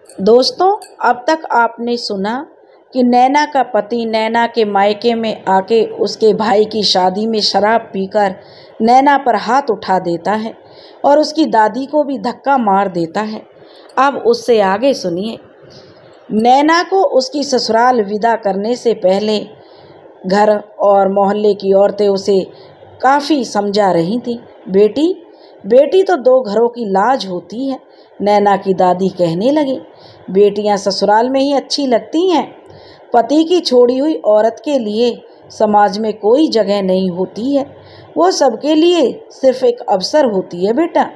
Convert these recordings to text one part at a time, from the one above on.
दोस्तों, अब तक आपने सुना कि नैना का पति नैना के मायके में आके उसके भाई की शादी में शराब पीकर नैना पर हाथ उठा देता है और उसकी दादी को भी धक्का मार देता है। अब उससे आगे सुनिए। नैना को उसकी ससुराल विदा करने से पहले घर और मोहल्ले की औरतें उसे काफ़ी समझा रही थी। बेटी बेटी तो दो घरों की लाज होती है। नैना की दादी कहने लगी, बेटियां ससुराल में ही अच्छी लगती हैं। पति की छोड़ी हुई औरत के लिए समाज में कोई जगह नहीं होती है। वो सबके लिए सिर्फ एक अवसर होती है बेटा।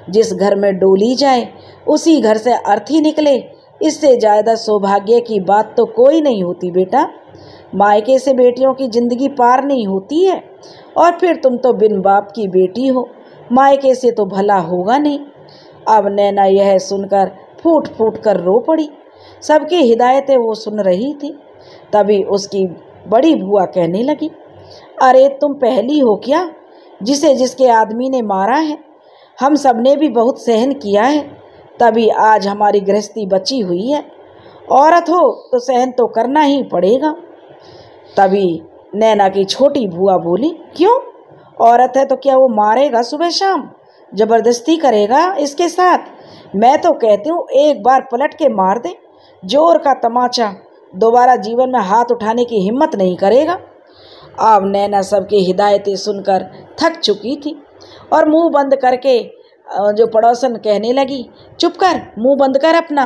जिस घर में डोली जाए उसी घर से अर्थी निकले, इससे ज़्यादा सौभाग्य की बात तो कोई नहीं होती बेटा। मायके से बेटियों की जिंदगी पार नहीं होती है। और फिर तुम तो बिन बाप की बेटी हो, मायके से तो भला होगा नहीं। अब नैना यह सुनकर फूट फूट कर रो पड़ी। सबकी हिदायतें वो सुन रही थी। तभी उसकी बड़ी बुआ कहने लगी, अरे तुम पहली हो क्या जिसे जिसके आदमी ने मारा है? हम सब ने भी बहुत सहन किया है, तभी आज हमारी गृहस्थी बची हुई है। औरत हो तो सहन तो करना ही पड़ेगा। तभी नैना की छोटी बुआ बोली, क्यों? औरत है तो क्या वो मारेगा सुबह शाम? जबरदस्ती करेगा इसके साथ? मैं तो कहती हूँ एक बार पलट के मार दे, जोर का तमाचा, दोबारा जीवन में हाथ उठाने की हिम्मत नहीं करेगा। अब नैना सबकी हिदायतें सुनकर थक चुकी थी और मुंह बंद करके जो पड़ोसन कहने लगी, चुप कर, मुंह बंद कर अपना,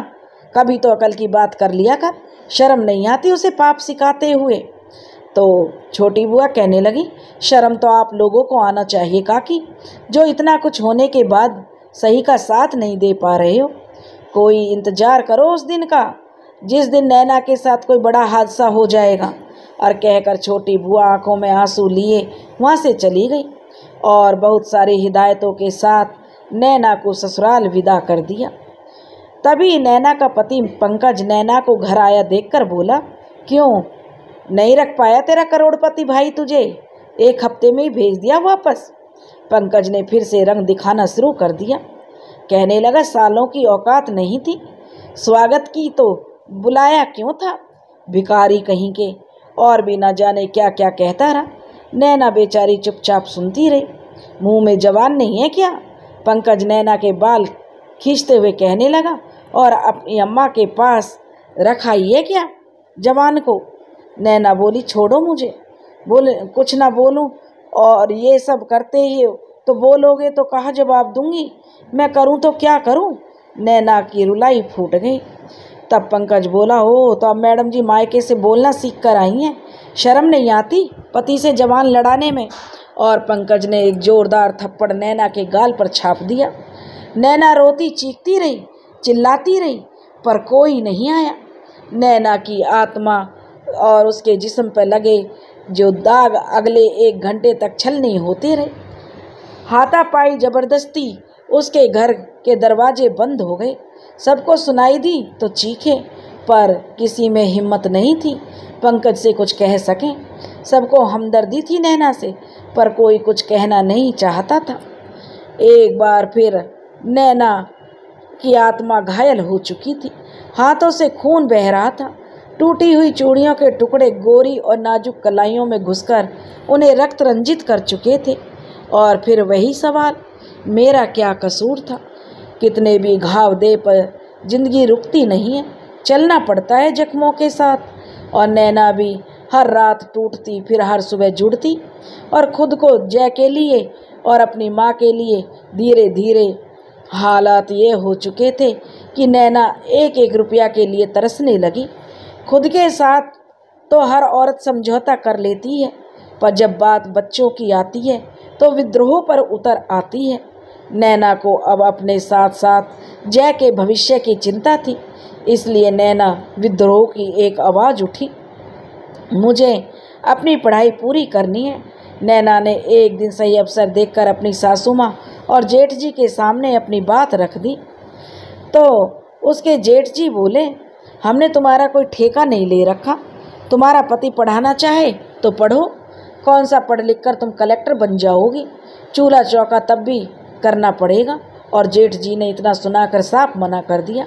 कभी तो अकल की बात कर लिया कर, शर्म नहीं आती उसे पाप सिखाते हुए। तो छोटी बुआ कहने लगी, शर्म तो आप लोगों को आना चाहिए काकी, जो इतना कुछ होने के बाद सही का साथ नहीं दे पा रहे हो। कोई इंतजार करो उस दिन का जिस दिन नैना के साथ कोई बड़ा हादसा हो जाएगा। और कहकर छोटी बुआ आंखों में आंसू लिए वहाँ से चली गई और बहुत सारी हिदायतों के साथ नैना को ससुराल विदा कर दिया। तभी नैना का पति पंकज नैना को घर आया देखकर बोला, क्यों नहीं रख पाया तेरा करोड़पति भाई तुझे? एक हफ्ते में ही भेज दिया वापस। पंकज ने फिर से रंग दिखाना शुरू कर दिया। कहने लगा, सालों की औकात नहीं थी, स्वागत की तो बुलाया क्यों था? भिखारी कहीं के। और भी ना जाने क्या क्या कहता रहा। नैना बेचारी चुपचाप सुनती रही। मुंह में जबान नहीं है क्या? पंकज नैना के बाल खींचते हुए कहने लगा, और अपनी अम्मा के पास रखा ही है क्या जबान को? नैना बोली, छोड़ो मुझे, बोले कुछ ना बोलूं, और ये सब करते ही तो बोलोगे तो कहाँ जवाब दूंगी? मैं करूं तो क्या करूं? नैना की रुलाई फूट गई। तब पंकज बोला, हो तो अब मैडम जी मायके से बोलना सीख कर आई हैं, शर्म नहीं आती पति से जबान लड़ाने में? और पंकज ने एक जोरदार थप्पड़ नैना के गाल पर छाप दिया। नैना रोती चीखती रही, चिल्लाती रही, पर कोई नहीं आया। नैना की आत्मा और उसके जिस्म पर लगे जो दाग अगले 1 घंटे तक छलनी होते रहे। हाथापाई जबरदस्ती उसके घर के दरवाजे बंद हो गए। सबको सुनाई दी तो चीखे, पर किसी में हिम्मत नहीं थी पंकज से कुछ कह सकें। सबको हमदर्दी थी नैना से, पर कोई कुछ कहना नहीं चाहता था। एक बार फिर नैना की आत्मा घायल हो चुकी थी। हाथों से खून बह रहा था। टूटी हुई चूड़ियों के टुकड़े गोरी और नाजुक कलाइयों में घुसकर उन्हें रक्त रंजित कर चुके थे। और फिर वही सवाल, मेरा क्या कसूर था? कितने भी घाव दे पर जिंदगी रुकती नहीं है, चलना पड़ता है जख्मों के साथ। और नैना भी हर रात टूटती, फिर हर सुबह जुड़ती, और खुद को जय के लिए और अपनी माँ के लिए धीरे धीरे हालात ये हो चुके थे कि नैना 1-1 रुपया के लिए तरसने लगी। खुद के साथ तो हर औरत समझौता कर लेती है, पर जब बात बच्चों की आती है तो विद्रोह पर उतर आती है। नैना को अब अपने साथ साथ जय के भविष्य की चिंता थी, इसलिए नैना विद्रोह की एक आवाज़ उठी, मुझे अपनी पढ़ाई पूरी करनी है। नैना ने एक दिन सही अवसर देखकर अपनी सासू माँ और जेठ जी के सामने अपनी बात रख दी। तो उसके जेठ जी बोले, हमने तुम्हारा कोई ठेका नहीं ले रखा, तुम्हारा पति पढ़ाना चाहे तो पढ़ो, कौन सा पढ़ लिख कर तुम कलेक्टर बन जाओगी, चूल्हा चौका तब भी करना पड़ेगा। और जेठ जी ने इतना सुनाकर साफ मना कर दिया।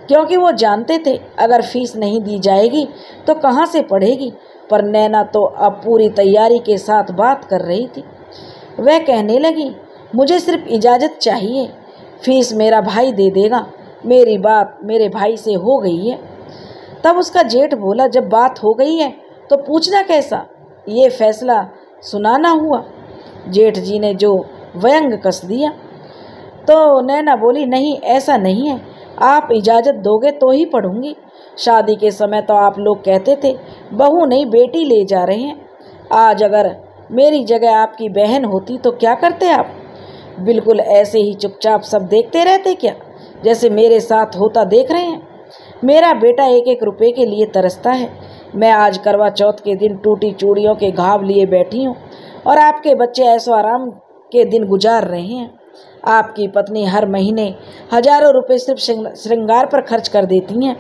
क्योंकि वो जानते थे अगर फीस नहीं दी जाएगी तो कहाँ से पढ़ेगी। पर नैना तो अब पूरी तैयारी के साथ बात कर रही थी। वह कहने लगी, मुझे सिर्फ इजाज़त चाहिए, फीस मेरा भाई दे देगा, मेरी बात मेरे भाई से हो गई है। तब उसका जेठ बोला, जब बात हो गई है तो पूछना कैसा, ये फैसला सुनाना हुआ। जेठ जी ने जो व्यंग कस दिया। तो नैना बोली, नहीं ऐसा नहीं है, आप इजाज़त दोगे तो ही पढ़ूंगी। शादी के समय तो आप लोग कहते थे बहू नहीं बेटी ले जा रहे हैं। आज अगर मेरी जगह आपकी बहन होती तो क्या करते आप? बिल्कुल ऐसे ही चुपचाप सब देखते रहते क्या, जैसे मेरे साथ होता देख रहे हैं। मेरा बेटा एक एक रुपए के लिए तरसता है। मैं आज करवा चौथ के दिन टूटी चूड़ियों के घाव लिए बैठी हूँ और आपके बच्चे ऐसो आराम के दिन गुजार रहे हैं। आपकी पत्नी हर महीने हजारों रुपए सिर्फ श्रृंगार पर खर्च कर देती हैं।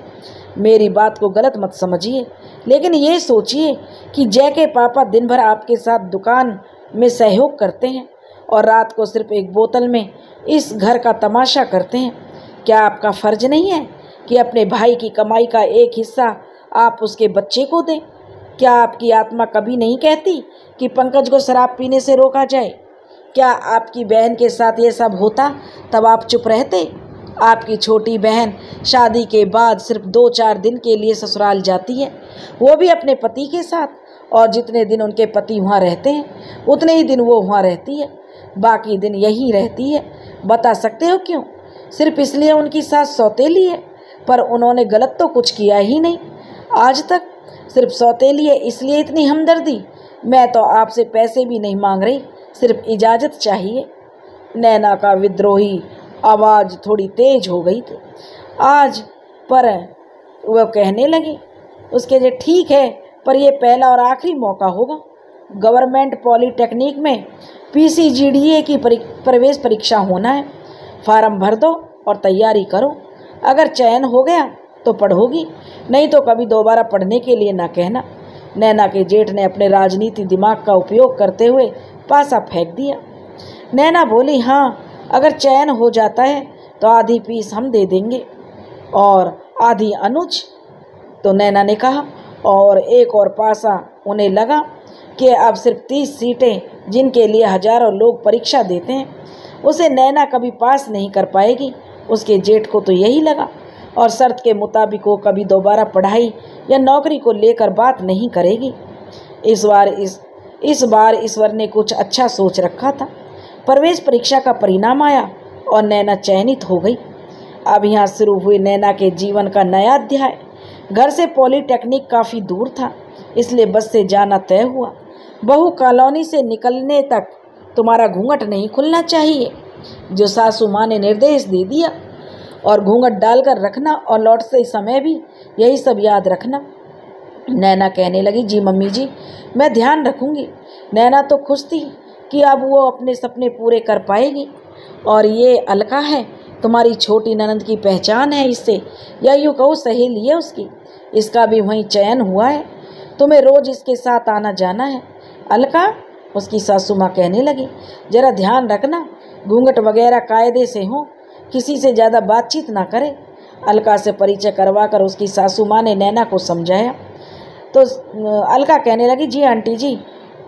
मेरी बात को गलत मत समझिए, लेकिन ये सोचिए कि जय के पापा दिन भर आपके साथ दुकान में सहयोग करते हैं और रात को सिर्फ एक बोतल में इस घर का तमाशा करते हैं। क्या आपका फर्ज नहीं है कि अपने भाई की कमाई का एक हिस्सा आप उसके बच्चे को दें? क्या आपकी आत्मा कभी नहीं कहती कि पंकज को शराब पीने से रोका जाए? क्या आपकी बहन के साथ ये सब होता तब आप चुप रहते? आपकी छोटी बहन शादी के बाद सिर्फ 2-4 दिन के लिए ससुराल जाती है, वो भी अपने पति के साथ, और जितने दिन उनके पति वहाँ रहते हैं उतने ही दिन वो वहाँ रहती है, बाकी दिन यहीं रहती है। बता सकते हो क्यों? सिर्फ इसलिए उनकी सास सौतेली है, पर उन्होंने गलत तो कुछ किया ही नहीं आज तक। सिर्फ सौतेली है इसलिए इतनी हमदर्दी। मैं तो आपसे पैसे भी नहीं मांग रही, सिर्फ इजाज़त चाहिए। नैना का विद्रोही आवाज़ थोड़ी तेज हो गई थी आज, पर वह कहने लगी, उसके लिए ठीक है, पर यह पहला और आखिरी मौका होगा। गवर्नमेंट पॉलीटेक्निक में PCGDA की प्रवेश परीक्षा होना है। फार्म भर दो और तैयारी करो। अगर चयन हो गया तो पढ़ोगी, नहीं तो कभी दोबारा पढ़ने के लिए ना कहना। नैना के जेठ ने अपने राजनीति दिमाग का उपयोग करते हुए पासा फेंक दिया। नैना बोली, हाँ अगर चयन हो जाता है तो आधी फीस हम दे देंगे और आधी अनुज। तो नैना ने कहा, और एक और पासा उन्हें लगा कि अब सिर्फ 30 सीटें जिनके लिए हजारों लोग परीक्षा देते हैं, उसे नैना कभी पास नहीं कर पाएगी। उसके जेठ को तो यही लगा, और शर्त के मुताबिक वो कभी दोबारा पढ़ाई या नौकरी को लेकर बात नहीं करेगी। इस बार ईश्वर ने कुछ अच्छा सोच रखा था। प्रवेश परीक्षा का परिणाम आया और नैना चयनित हो गई। अब यहाँ शुरू हुई नैना के जीवन का नया अध्याय। घर से पॉलीटेक्निक काफ़ी दूर था, इसलिए बस से जाना तय हुआ। बहू कॉलोनी से निकलने तक तुम्हारा घूंघट नहीं खुलना चाहिए, जो सासू माँ ने निर्देश दे दिया, और घूंघट डालकर रखना और लौटते समय भी यही सब याद रखना। नैना कहने लगी, जी मम्मी जी, मैं ध्यान रखूँगी। नैना तो खुश थी कि अब वो अपने सपने पूरे कर पाएगी। और ये अलका है, तुम्हारी छोटी ननद की पहचान है इससे, या यूँ कहो सहेली है उसकी। इसका भी वहीं चयन हुआ है, तुम्हें रोज़ इसके साथ आना जाना है। अलका, उसकी सासू माँ कहने लगी, ज़रा ध्यान रखना, घूंघट वगैरह कायदे से हो, किसी से ज़्यादा बातचीत ना करे। अलका से परिचय करवा कर उसकी सासू माँ ने नैना को समझाया। तो अलका कहने लगी, जी आंटी जी,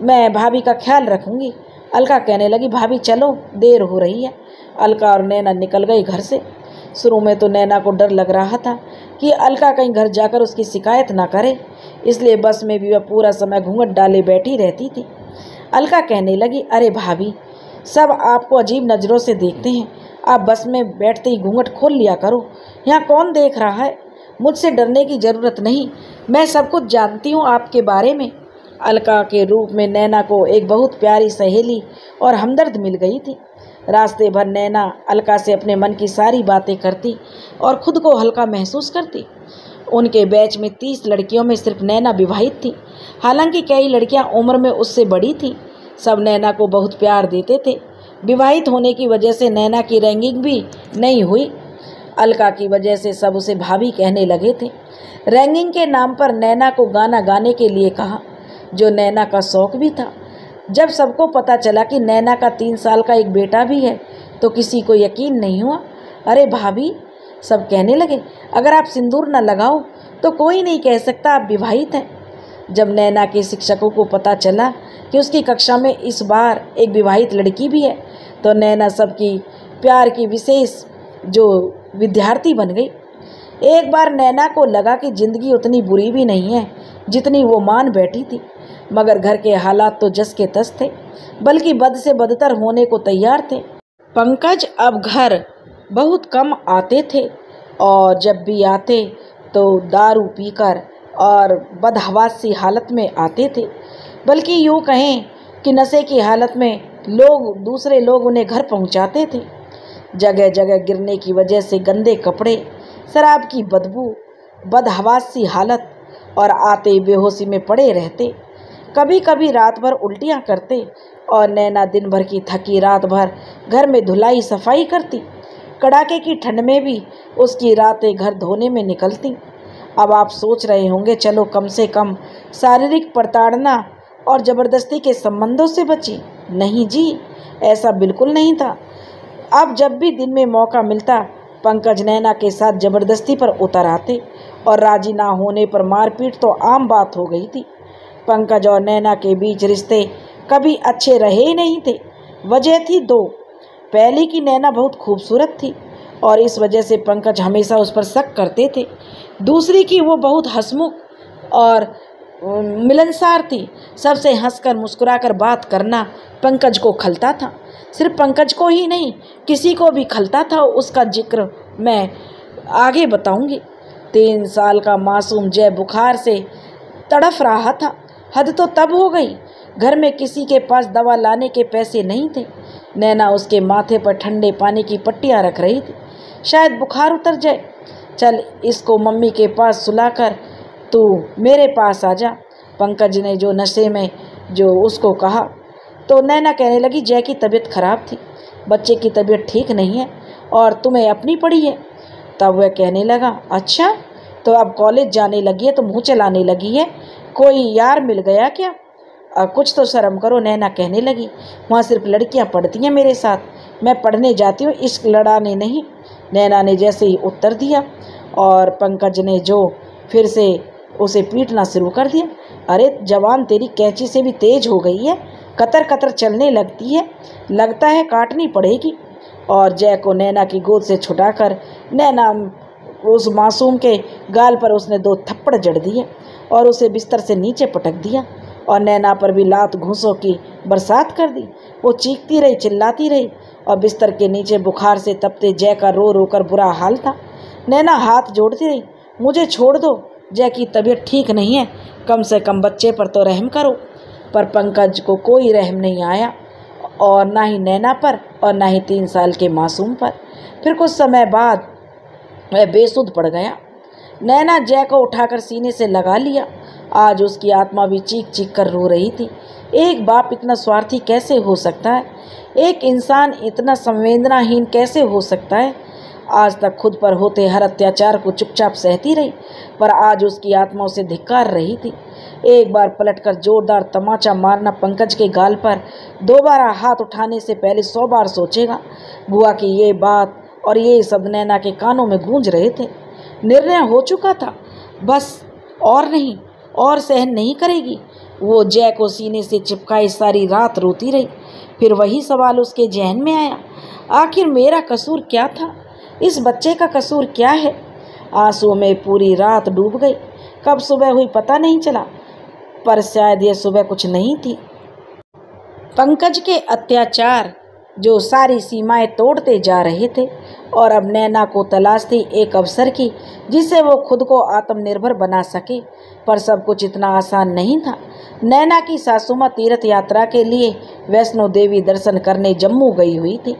मैं भाभी का ख्याल रखूँगी। अलका कहने लगी, भाभी चलो, देर हो रही है। अलका और नैना निकल गई घर से। शुरू में तो नैना को डर लग रहा था कि अलका कहीं घर जाकर उसकी शिकायत ना करे, इसलिए बस में भी वह पूरा समय घूंघट डाले बैठी रहती थी। अलका कहने लगी, अरे भाभी, सब आपको अजीब नज़रों से देखते हैं, आप बस में बैठते ही घूंघट खोल लिया करो। यहाँ कौन देख रहा है? मुझसे डरने की ज़रूरत नहीं, मैं सब कुछ जानती हूँ आपके बारे में। अलका के रूप में नैना को एक बहुत प्यारी सहेली और हमदर्द मिल गई थी। रास्ते भर नैना अलका से अपने मन की सारी बातें करती और खुद को हल्का महसूस करती। उनके बैच में 30 लड़कियों में सिर्फ नैना विवाहित थी, हालांकि कई लड़कियां उम्र में उससे बड़ी थीं। सब नैना को बहुत प्यार देते थे। विवाहित होने की वजह से नैना की रैंकिंग भी नहीं हुई। अलका की वजह से सब उसे भाभी कहने लगे थे। रैंकिंग के नाम पर नैना को गाना गाने के लिए कहा, जो नैना का शौक भी था। जब सबको पता चला कि नैना का 3 साल का एक बेटा भी है तो किसी को यकीन नहीं हुआ। अरे भाभी, सब कहने लगे, अगर आप सिंदूर न लगाओ तो कोई नहीं कह सकता आप विवाहित हैं। जब नैना के शिक्षकों को पता चला कि उसकी कक्षा में इस बार एक विवाहित लड़की भी है, तो नैना सबकी प्यार की विशेष जो विद्यार्थी बन गई। एक बार नैना को लगा कि जिंदगी उतनी बुरी भी नहीं है जितनी वो मान बैठी थी, मगर घर के हालात तो जस के तस थे, बल्कि बद से बदतर होने को तैयार थे। पंकज अब घर बहुत कम आते थे और जब भी आते तो दारू पीकर और बदहवास सी हालत में आते थे, बल्कि यूँ कहें कि नशे की हालत में दूसरे लोग उन्हें घर पहुंचाते थे। जगह जगह गिरने की वजह से गंदे कपड़े, शराब की बदबू, बदहवास सी हालत और आते बेहोशी में पड़े रहते। कभी कभी रात भर उल्टियाँ करते और नैना दिन भर की थकी रात भर घर में धुलाई सफाई करती। कड़ाके की ठंड में भी उसकी रातें घर धोने में निकलती। अब आप सोच रहे होंगे, चलो कम से कम शारीरिक प्रताड़ना और ज़बरदस्ती के संबंधों से बची। नहीं जी, ऐसा बिल्कुल नहीं था। अब जब भी दिन में मौका मिलता, पंकज नैना के साथ ज़बरदस्ती पर उतर आते और राजी ना होने पर मारपीट तो आम बात हो गई थी। पंकज और नैना के बीच रिश्ते कभी अच्छे रहे ही नहीं थे। वजह थी दो। पहली कि नैना बहुत खूबसूरत थी और इस वजह से पंकज हमेशा उस पर शक करते थे। दूसरी कि वो बहुत हंसमुख और मिलनसार थी। सबसे हंसकर मुस्कुराकर बात करना पंकज को खलता था। सिर्फ पंकज को ही नहीं, किसी को भी खलता था। उसका जिक्र मैं आगे बताऊंगी। 3 साल का मासूम जय बुखार से तड़फ रहा था। हद तो तब हो गई, घर में किसी के पास दवा लाने के पैसे नहीं थे। नैना उसके माथे पर ठंडे पानी की पट्टियाँ रख रही थी, शायद बुखार उतर जाए। चल इसको मम्मी के पास सुलाकर तू मेरे पास आ जा, पंकज ने जो नशे में जो उसको कहा। तो नैना कहने लगी, जय की तबीयत खराब थी, बच्चे की तबीयत ठीक नहीं है और तुम्हें अपनी पड़ी है। तब वह कहने लगा, अच्छा तो अब कॉलेज जाने लगी है तो मुँह चलाने लगी है, कोई यार मिल गया क्या? कुछ तो शर्म करो। नैना कहने लगी, वहाँ सिर्फ लड़कियाँ पढ़ती हैं मेरे साथ, मैं पढ़ने जाती हूँ, इश्क लड़ाने नहीं। नैना ने जैसे ही उत्तर दिया और पंकज ने जो फिर से उसे पीटना शुरू कर दिया। अरे जवान तेरी कैंची से भी तेज हो गई है, कतर कतर चलने लगती है, लगता है काटनी पड़ेगी। और जय को नैना की गोद से छुटाकर नैना उस मासूम के गाल पर उसने 2 थप्पड़ जड़ दिए और उसे बिस्तर से नीचे पटक दिया और नैना पर भी लात घूंसों की बरसात कर दी। वो चीखती रही, चिल्लाती रही और बिस्तर के नीचे बुखार से तपते जय का रो रो कर बुरा हाल था। नैना हाथ जोड़ती रही, मुझे छोड़ दो, जय की तबीयत ठीक नहीं है, कम से कम बच्चे पर तो रहम करो। पर पंकज को कोई रहम नहीं आया, और ना ही नैना पर और ना ही 3 साल के मासूम पर। फिर कुछ समय बाद वह बेसुध पड़ गया। नैना जय को उठाकर सीने से लगा लिया। आज उसकी आत्मा भी चीख चीख कर रो रही थी। एक बाप इतना स्वार्थी कैसे हो सकता है? एक इंसान इतना संवेदनाहीन कैसे हो सकता है? आज तक खुद पर होते हर अत्याचार को चुपचाप सहती रही, पर आज उसकी आत्मा उसे धिक्कार रही थी। एक बार पलटकर जोरदार तमाचा मारना पंकज के गाल पर, दोबारा हाथ उठाने से पहले 100 बार सोचेगा। बुआ की ये बात और ये सब नैना के कानों में गूंज रहे थे। निर्णय हो चुका था, बस और नहीं, और सहन नहीं करेगी। वो जय को सीने से चिपकाए सारी रात रोती रही। फिर वही सवाल उसके जहन में आया, आखिर मेरा कसूर क्या था? इस बच्चे का कसूर क्या है? आंसुओं में पूरी रात डूब गई। कब सुबह हुई पता नहीं चला, पर शायद यह सुबह कुछ नहीं थी। पंकज के अत्याचार जो सारी सीमाएं तोड़ते जा रहे थे और अब नैना को तलाश थी एक अवसर की जिससे वो खुद को आत्मनिर्भर बना सके। पर सब कुछ इतना आसान नहीं था। नैना की सासू माँ तीर्थ यात्रा के लिए वैष्णो देवी दर्शन करने जम्मू गई हुई थी।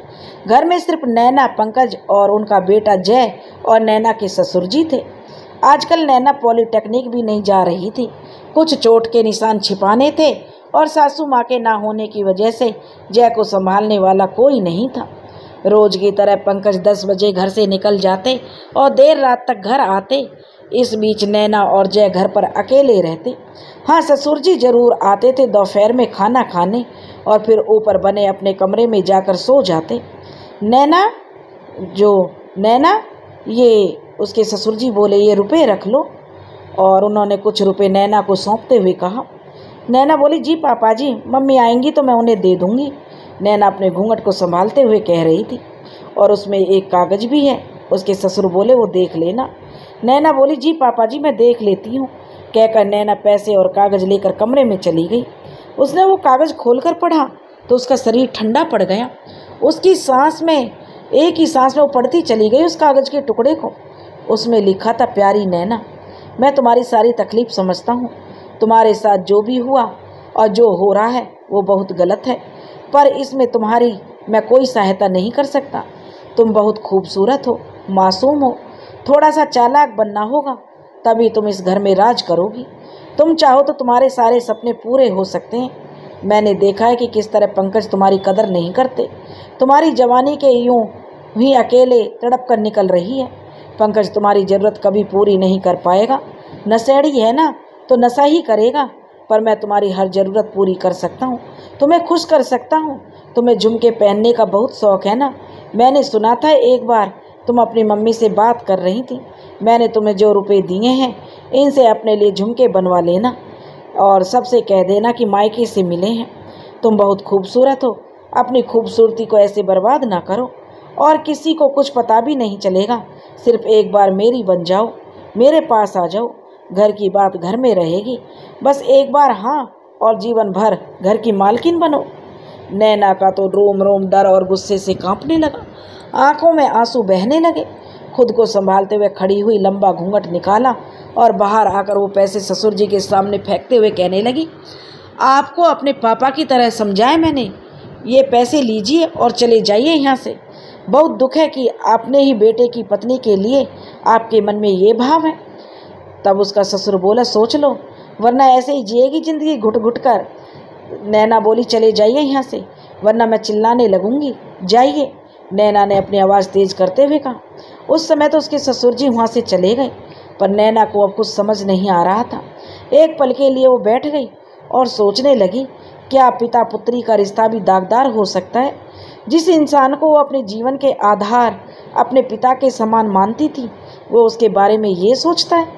घर में सिर्फ नैना, पंकज और उनका बेटा जय और नैना के ससुर जी थे। आजकल नैना पॉलिटेक्निक भी नहीं जा रही थी। कुछ चोट के निशान छिपाने थे और सासू माँ के ना होने की वजह से जय को संभालने वाला कोई नहीं था। रोज की तरह पंकज 10 बजे घर से निकल जाते और देर रात तक घर आते। इस बीच नैना और जय घर पर अकेले रहते। हाँ, ससुर जी जरूर आते थे दोपहर में खाना खाने और फिर ऊपर बने अपने कमरे में जाकर सो जाते। नैना, ये उसके ससुर जी बोले, ये रुपए रख लो। और उन्होंने कुछ रुपए नैना को सौंपते हुए कहा। नैना बोली, जी पापा जी, मम्मी आएंगी तो मैं उन्हें दे दूंगी। नैना अपने घूंघट को संभालते हुए कह रही थी। और उसमें एक कागज भी है। उसके ससुर बोले, वो देख लेना। नैना बोली, जी पापा जी, मैं देख लेती हूँ। कहकर नैना पैसे और कागज लेकर कमरे में चली गई। उसने वो कागज खोलकर पढ़ा तो उसका शरीर ठंडा पड़ गया। उसकी सांस में, एक ही सांस में वो पढ़ती चली गई उस कागज के टुकड़े को। उसमें लिखा था, प्यारी नैना, मैं तुम्हारी सारी तकलीफ समझता हूँ। तुम्हारे साथ जो भी हुआ और जो हो रहा है वो बहुत गलत है, पर इसमें तुम्हारी मैं कोई सहायता नहीं कर सकता। तुम बहुत खूबसूरत हो, मासूम हो, थोड़ा सा चालाक बनना होगा, तभी तुम इस घर में राज करोगी। तुम चाहो तो तुम्हारे सारे सपने पूरे हो सकते हैं। मैंने देखा है कि किस तरह पंकज तुम्हारी कदर नहीं करते। तुम्हारी जवानी के यूं ही अकेले तड़प कर निकल रही है। पंकज तुम्हारी ज़रूरत कभी पूरी नहीं कर पाएगा। नशेड़ी है ना, तो नशा ही करेगा, पर मैं तुम्हारी हर ज़रूरत पूरी कर सकता हूँ, तुम्हें खुश कर सकता हूँ। तुम्हें झुमके पहनने का बहुत शौक़ है ना। मैंने सुना था एक बार तुम अपनी मम्मी से बात कर रही थी। मैंने तुम्हें जो रुपए दिए हैं, इनसे अपने लिए झुमके बनवा लेना और सबसे कह देना कि मायके से मिले हैं। तुम बहुत खूबसूरत हो, अपनी खूबसूरती को ऐसे बर्बाद ना करो और किसी को कुछ पता भी नहीं चलेगा। सिर्फ एक बार मेरी बन जाओ, मेरे पास आ जाओ। घर की बात घर में रहेगी, बस एक बार हाँ, और जीवन भर घर की मालकिन बनो। नैना का तो रोम रोम डर और गुस्से से कांपने लगा, आंखों में आंसू बहने लगे। खुद को संभालते हुए खड़ी हुई, लंबा घूंघट निकाला और बाहर आकर वो पैसे ससुर जी के सामने फेंकते हुए कहने लगी, आपको अपने पापा की तरह समझाया मैंने, ये पैसे लीजिए और चले जाइए यहाँ से। बहुत दुख है कि अपने ही बेटे की पत्नी के लिए आपके मन में ये भाव है। तब उसका ससुर बोला, सोच लो, वरना ऐसे ही जिएगी जिंदगी घुट घुट कर। नैना बोली, चले जाइए यहाँ से, वरना मैं चिल्लाने लगूंगी, जाइए। नैना ने अपनी आवाज़ तेज करते हुए कहा। उस समय तो उसके ससुर जी वहाँ से चले गए, पर नैना को अब कुछ समझ नहीं आ रहा था। एक पल के लिए वो बैठ गई और सोचने लगी, क्या पिता पुत्री का रिश्ता भी दागदार हो सकता है? जिस इंसान को वो अपने जीवन के आधार अपने पिता के समान मानती थी, वो उसके बारे में ये सोचता है।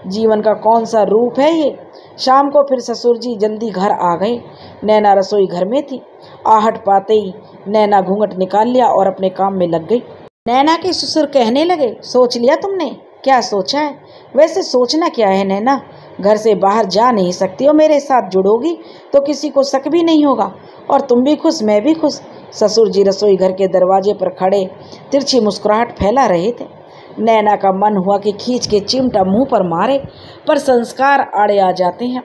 जीवन का कौन सा रूप है ये। शाम को फिर ससुर जी जल्दी घर आ गए। नैना रसोई घर में थी। आहट पाते ही नैना घूंघट निकाल लिया और अपने काम में लग गई। नैना के ससुर कहने लगे, सोच लिया तुमने? क्या सोचा है? वैसे सोचना क्या है नैना, घर से बाहर जा नहीं सकती हो, मेरे साथ जुड़ोगी तो किसी को शक भी नहीं होगा और तुम भी खुश, मैं भी खुश। ससुर जी रसोई घर के दरवाजे पर खड़े तिरछी मुस्कुराहट फैला रहे थे। नैना का मन हुआ कि खींच के चिमटा मुंह पर मारे, पर संस्कार आड़े आ जाते हैं।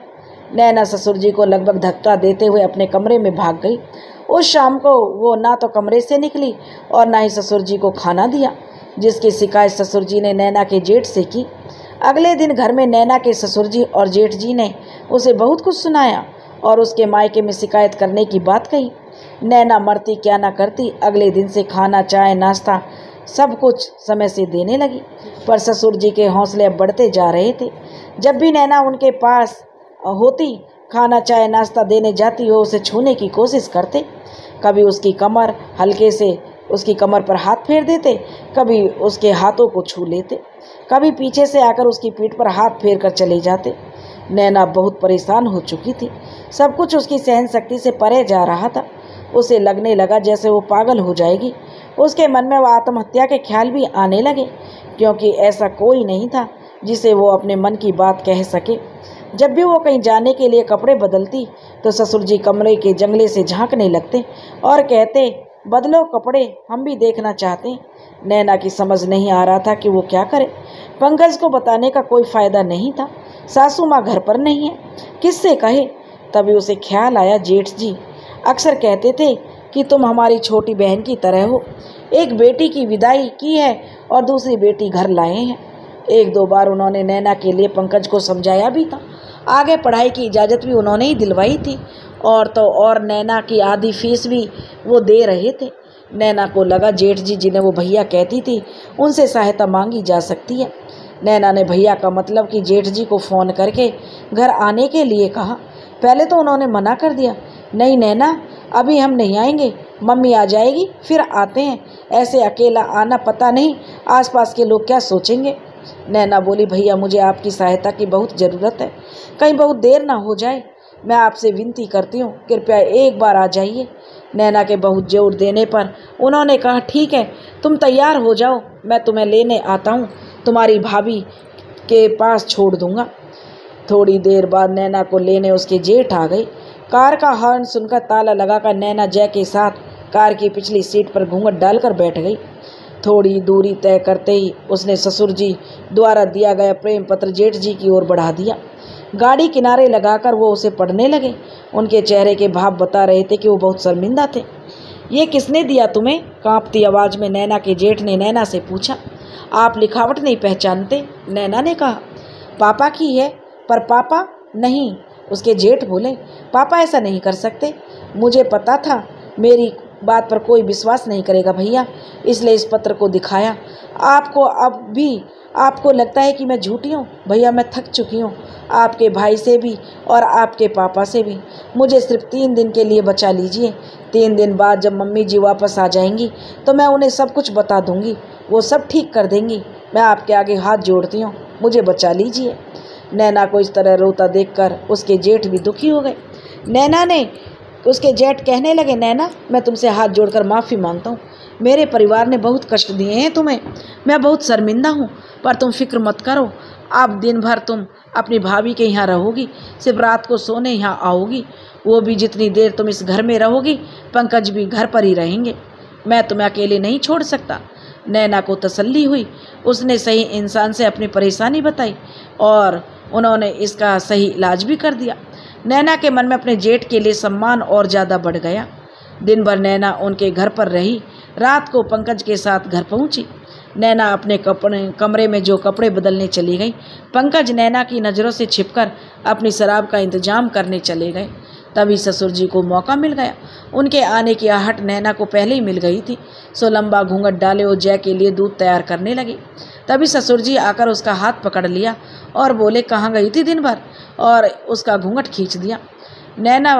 नैना ससुर जी को लगभग धक्का देते हुए अपने कमरे में भाग गई। उस शाम को वो ना तो कमरे से निकली और ना ही ससुर जी को खाना दिया, जिसकी शिकायत ससुर जी ने नैना के जेठ से की। अगले दिन घर में नैना के ससुर जी और जेठ जी ने उसे बहुत कुछ सुनाया और उसके मायके में शिकायत करने की बात कही। नैना मरती क्या ना करती, अगले दिन से खाना, चाय, नाश्ता सब कुछ समय से देने लगी। पर ससुर जी के हौसले अब बढ़ते जा रहे थे। जब भी नैना उनके पास होती, खाना, चाय, नाश्ता देने जाती, हो उसे छूने की कोशिश करते। कभी उसकी कमर हल्के से उसकी कमर पर हाथ फेर देते, कभी उसके हाथों को छू लेते, कभी पीछे से आकर उसकी पीठ पर हाथ फेर कर चले जाते। नैना बहुत परेशान हो चुकी थी। सब कुछ उसकी सहन शक्ति से परे जा रहा था। उसे लगने लगा जैसे वो पागल हो जाएगी। उसके मन में वो आत्महत्या के ख्याल भी आने लगे, क्योंकि ऐसा कोई नहीं था जिसे वो अपने मन की बात कह सके। जब भी वो कहीं जाने के लिए कपड़े बदलती तो ससुर जी कमरे के जंगले से झांकने लगते और कहते, बदलो कपड़े, हम भी देखना चाहते हैं। नैना की समझ नहीं आ रहा था कि वो क्या करे। पंकज को बताने का कोई फ़ायदा नहीं था। सासू माँ घर पर नहीं है, किससे कहे? तभी उसे ख्याल आया, जेठ जी अक्सर कहते थे कि तुम हमारी छोटी बहन की तरह हो। एक बेटी की विदाई की है और दूसरी बेटी घर लाए हैं। एक दो बार उन्होंने नैना के लिए पंकज को समझाया भी था। आगे पढ़ाई की इजाज़त भी उन्होंने ही दिलवाई थी और तो और नैना की आधी फीस भी वो दे रहे थे। नैना को लगा जेठ जी जिन्हें वो भैया कहती थी, उनसे सहायता मांगी जा सकती है। नैना ने भैया का मतलब कि जेठ जी को फ़ोन करके घर आने के लिए कहा। पहले तो उन्होंने मना कर दिया, नहीं नैना, अभी हम नहीं आएंगे, मम्मी आ जाएगी फिर आते हैं। ऐसे अकेला आना, पता नहीं आसपास के लोग क्या सोचेंगे। नैना बोली, भैया मुझे आपकी सहायता की बहुत ज़रूरत है, कहीं बहुत देर ना हो जाए। मैं आपसे विनती करती हूँ, कृपया एक बार आ जाइए। नैना के बहुत जोर देने पर उन्होंने कहा, ठीक है, तुम तैयार हो जाओ, मैं तुम्हें लेने आता हूँ, तुम्हारी भाभी के पास छोड़ दूँगा। थोड़ी देर बाद नैना को लेने उसके जेठ आ गई। कार का हॉर्न सुनकर ताला लगाकर नैना जय के साथ कार की पिछली सीट पर घूंघट डालकर बैठ गई। थोड़ी दूरी तय करते ही उसने ससुर जी द्वारा दिया गया प्रेम पत्र जेठ जी की ओर बढ़ा दिया। गाड़ी किनारे लगाकर वो उसे पढ़ने लगे। उनके चेहरे के भाव बता रहे थे कि वो बहुत शर्मिंदा थे। ये किसने दिया तुम्हें? कांपती आवाज़ में नैना के जेठ ने नैना से पूछा। आप लिखावट नहीं पहचानते? नैना ने कहा। पापा की है। पर पापा नहीं, उसके जेठ बोले। पापा ऐसा नहीं कर सकते, मुझे पता था मेरी बात पर कोई विश्वास नहीं करेगा भैया, इसलिए इस पत्र को दिखाया। आपको लगता है कि मैं झूठी हूँ? भैया मैं थक चुकी हूँ, आपके भाई से भी और आपके पापा से भी। मुझे सिर्फ 3 दिन के लिए बचा लीजिए। 3 दिन बाद जब मम्मी जी वापस आ जाएंगी तो मैं उन्हें सब कुछ बता दूंगी, वो सब ठीक कर देंगी। मैं आपके आगे हाथ जोड़ती हूँ, मुझे बचा लीजिए। नैना को इस तरह रोता देखकर उसके जेठ भी दुखी हो गए। उसके जेठ कहने लगे, नैना मैं तुमसे हाथ जोड़कर माफ़ी मांगता हूँ, मेरे परिवार ने बहुत कष्ट दिए हैं तुम्हें, मैं बहुत शर्मिंदा हूँ, पर तुम फिक्र मत करो। अब दिन भर तुम अपनी भाभी के यहाँ रहोगी, सिर्फ रात को सोने यहाँ आओगी। वो भी जितनी देर तुम इस घर में रहोगी, पंकज भी घर पर ही रहेंगे। मैं तुम्हें अकेले नहीं छोड़ सकता। नैना को तसल्ली हुई। उसने सही इंसान से अपनी परेशानी बताई और उन्होंने इसका सही इलाज भी कर दिया। नैना के मन में अपने जेठ के लिए सम्मान और ज़्यादा बढ़ गया। दिन भर नैना उनके घर पर रही। रात को पंकज के साथ घर पहुंची। नैना अपने कमरे में जो कपड़े बदलने चली गई। पंकज नैना की नज़रों से छिपकर अपनी शराब का इंतजाम करने चले गए। तभी ससुर जी को मौका मिल गया। उनके आने की आहट नैना को पहले ही मिल गई थी, सो लंबा घूंघट डाले और जय के लिए दूध तैयार करने लगी। तभी ससुर जी आकर उसका हाथ पकड़ लिया और बोले, कहाँ गई थी दिन भर, और उसका घूंघट खींच दिया। नैना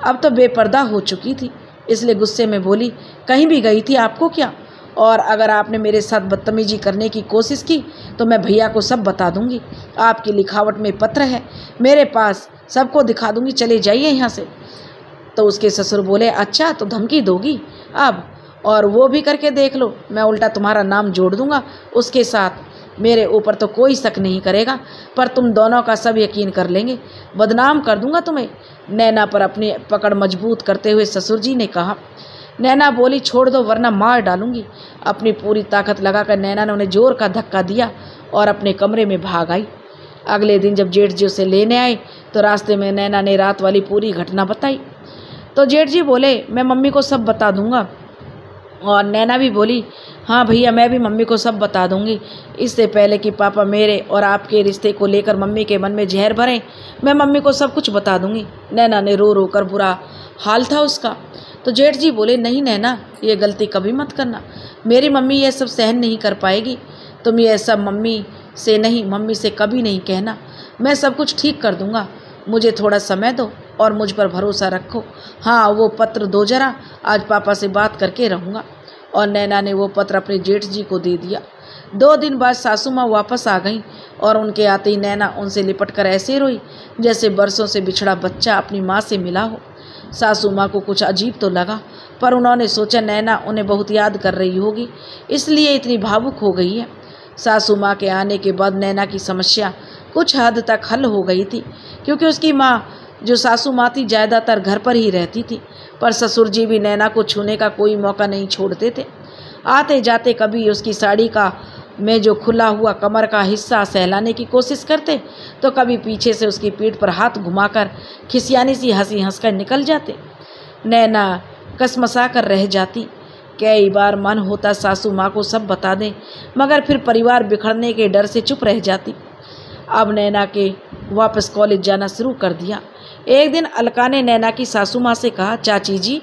अब तो बेपर्दा हो चुकी थी, इसलिए गुस्से में बोली, कहीं भी गई थी आपको क्या? और अगर आपने मेरे साथ बदतमीजी करने की कोशिश की तो मैं भैया को सब बता दूंगी। आपकी लिखावट में पत्र है मेरे पास, सबको दिखा दूंगी, चले जाइए यहाँ से। तो उसके ससुर बोले, अच्छा तो धमकी दोगी अब, और वो भी करके देख लो, मैं उल्टा तुम्हारा नाम जोड़ दूंगा उसके साथ। मेरे ऊपर तो कोई शक नहीं करेगा, पर तुम दोनों का सब यकीन कर लेंगे, बदनाम कर दूंगा तुम्हें। नैना पर अपनी पकड़ मजबूत करते हुए ससुर जी ने कहा। नैना बोली, छोड़ दो वरना मार डालूंगी। अपनी पूरी ताकत लगाकर नैना ने उन्हें जोर का धक्का दिया और अपने कमरे में भाग आई। अगले दिन जब जेठ जी उसे लेने आए तो रास्ते में नैना ने रात वाली पूरी घटना बताई। तो जेठ जी बोले, मैं मम्मी को सब बता दूंगा। और नैना भी बोली, हाँ भैया मैं भी मम्मी को सब बता दूंगी, इससे पहले कि पापा मेरे और आपके रिश्ते को लेकर मम्मी के मन में जहर भरें, मैं मम्मी को सब कुछ बता दूंगी। नैना ने रो रो कर, बुरा हाल था उसका। तो जेठ जी बोले, नहीं नैना, ये गलती कभी मत करना, मेरी मम्मी ये सब सहन नहीं कर पाएगी। तुम ये सब मम्मी से कभी नहीं कहना, मैं सब कुछ ठीक कर दूंगा, मुझे थोड़ा समय दो और मुझ पर भरोसा रखो। हाँ वो पत्र दो जरा, आज पापा से बात करके रहूँगा। और नैना ने वो पत्र अपने जेठ जी को दे दिया। 2 दिन बाद सासू माँ वापस आ गईं और उनके आते ही नैना उनसे लिपट कर ऐसे रोई जैसे बरसों से बिछड़ा बच्चा अपनी माँ से मिला हो। सासू माँ को कुछ अजीब तो लगा, पर उन्होंने सोचा नैना उन्हें बहुत याद कर रही होगी, इसलिए इतनी भावुक हो गई है। सासू माँ के आने के बाद नैना की समस्या कुछ हद तक हल हो गई थी, क्योंकि उसकी माँ जो सासू माँ थी ज़्यादातर घर पर ही रहती थी, पर ससुर जी भी नैना को छूने का कोई मौका नहीं छोड़ते थे। आते जाते कभी उसकी साड़ी में जो खुला हुआ कमर का हिस्सा सहलाने की कोशिश करते, तो कभी पीछे से उसकी पीठ पर हाथ घुमाकर खिसियानी सी हंसी हंसकर निकल जाते। नैना कसमसा कर रह जाती। कई बार मन होता सासू माँ को सब बता दें, मगर फिर परिवार बिखरने के डर से चुप रह जाती। अब नैना के वापस कॉलेज जाना शुरू कर दिया। एक दिन अलका ने नैना की सासू माँ से कहा, चाची जी